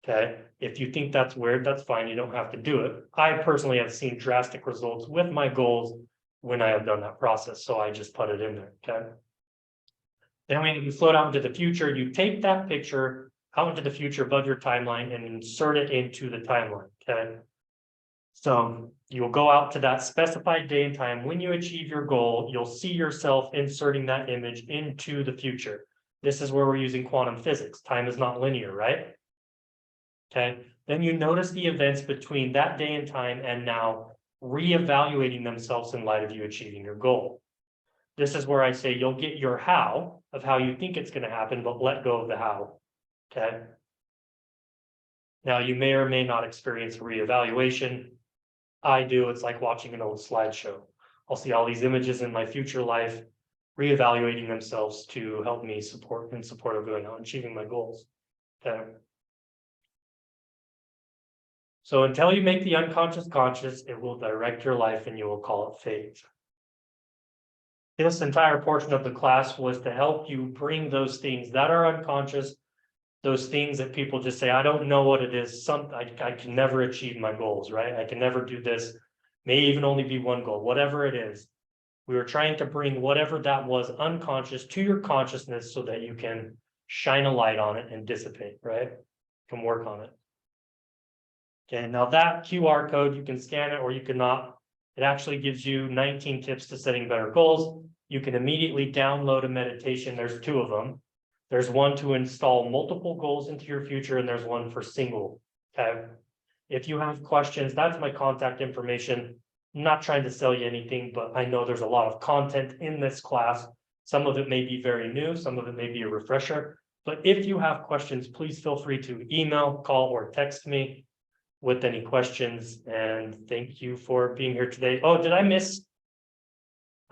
Okay. If you think that's weird, that's fine. You don't have to do it. I personally have seen drastic results with my goals when I have done that process. So I just put it in there. Okay. Then when you float out into the future, you take that picture out into the future above your timeline and insert it into the timeline. Okay. So you will go out to that specified day and time. When you achieve your goal, you'll see yourself inserting that image into the future. This is where we're using quantum physics. Time is not linear, right? Okay. Then you notice the events between that day and time and now reevaluating themselves in light of you achieving your goal. This is where I say you'll get your how of how you think it's going to happen, but let go of the how. Okay. Now you may or may not experience a reevaluation. I do, it's like watching an old slideshow. I'll see all these images in my future life, reevaluating themselves to help me support of going out and achieving my goals. Okay. So until you make the unconscious conscious, it will direct your life and you will call it fate. This entire portion of the class was to help you bring those things that are unconscious, those things that people just say, I don't know what it is. I can never achieve my goals, right? I can never do this. May even only be one goal, whatever it is. We were trying to bring whatever that was unconscious to your consciousness so that you can shine a light on it and dissipate, right? Can work on it. Okay, now that QR code, you can scan it or you cannot. It actually gives you 19 tips to setting better goals. You can immediately download a meditation. There's 2 of them. There's one to install multiple goals into your future, and there's one for single. Okay. If you have questions, that's my contact information. I'm not trying to sell you anything, but I know there's a lot of content in this class. Some of it may be very new, some of it may be a refresher. But if you have questions, please feel free to email, call, or text me with any questions. And thank you for being here today. Oh, did I miss?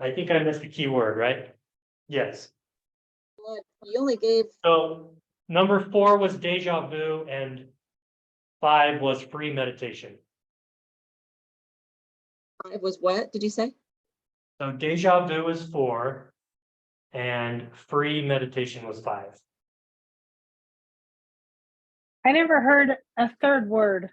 I think I missed the keyword, right? Yes. You only gave, So number 4 was deja vu and 5 was free meditation. 5 was what, did you say? So deja vu was 4 and free meditation was 5. I never heard a third word.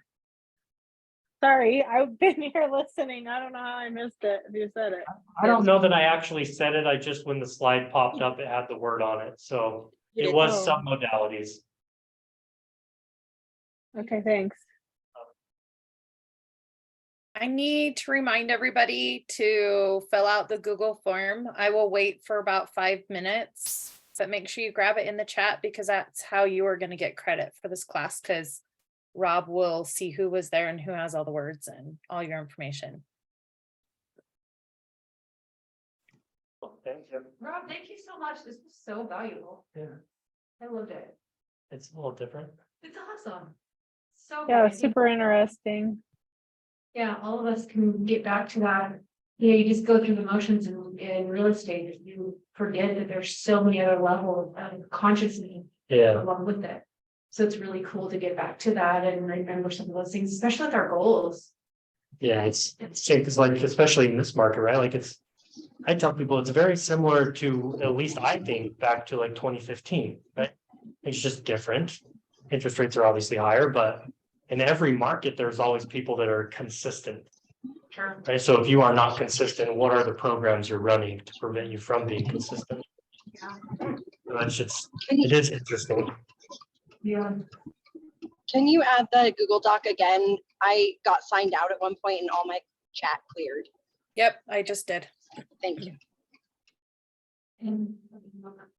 Sorry, I've been here listening. I don't know how I missed it if you said it. I don't know that I actually said it. I just, when the slide popped up, it had the word on it. So You it did. was Oh. some modalities. Okay, thanks. I need to remind everybody to fill out the Google form. I will wait for about 5 minutes, but make sure you grab it in the chat because that's how you are going to get credit for this class, because Rob will see who was there and who has all the words and all your information. Thank you. Rob, thank you so much. This was so valuable. Yeah, I loved it. it's a little different. It's awesome. So Yeah, good. I think, super interesting. yeah, all of us can get back to that. You know, you just go through the motions in real estate. You forget that there's so many other levels of consciousness Yeah. along with it. So it's really cool to get back to that and remember some of those things, especially with our goals. Yeah, it's like, especially in this market, right? Like I tell people it's very similar to, at least I think, back to like 2015, right? It's just different. Interest rates are obviously higher, but in every market, there's always people that are consistent, Sure. right? So if you are not consistent, what are the programs you're running to prevent you from being consistent? Yeah. So that's just, it is interesting. Yeah. Can you add the Google Doc again? I got signed out at one point and all my chat cleared. Yep, I just did. Thank you. And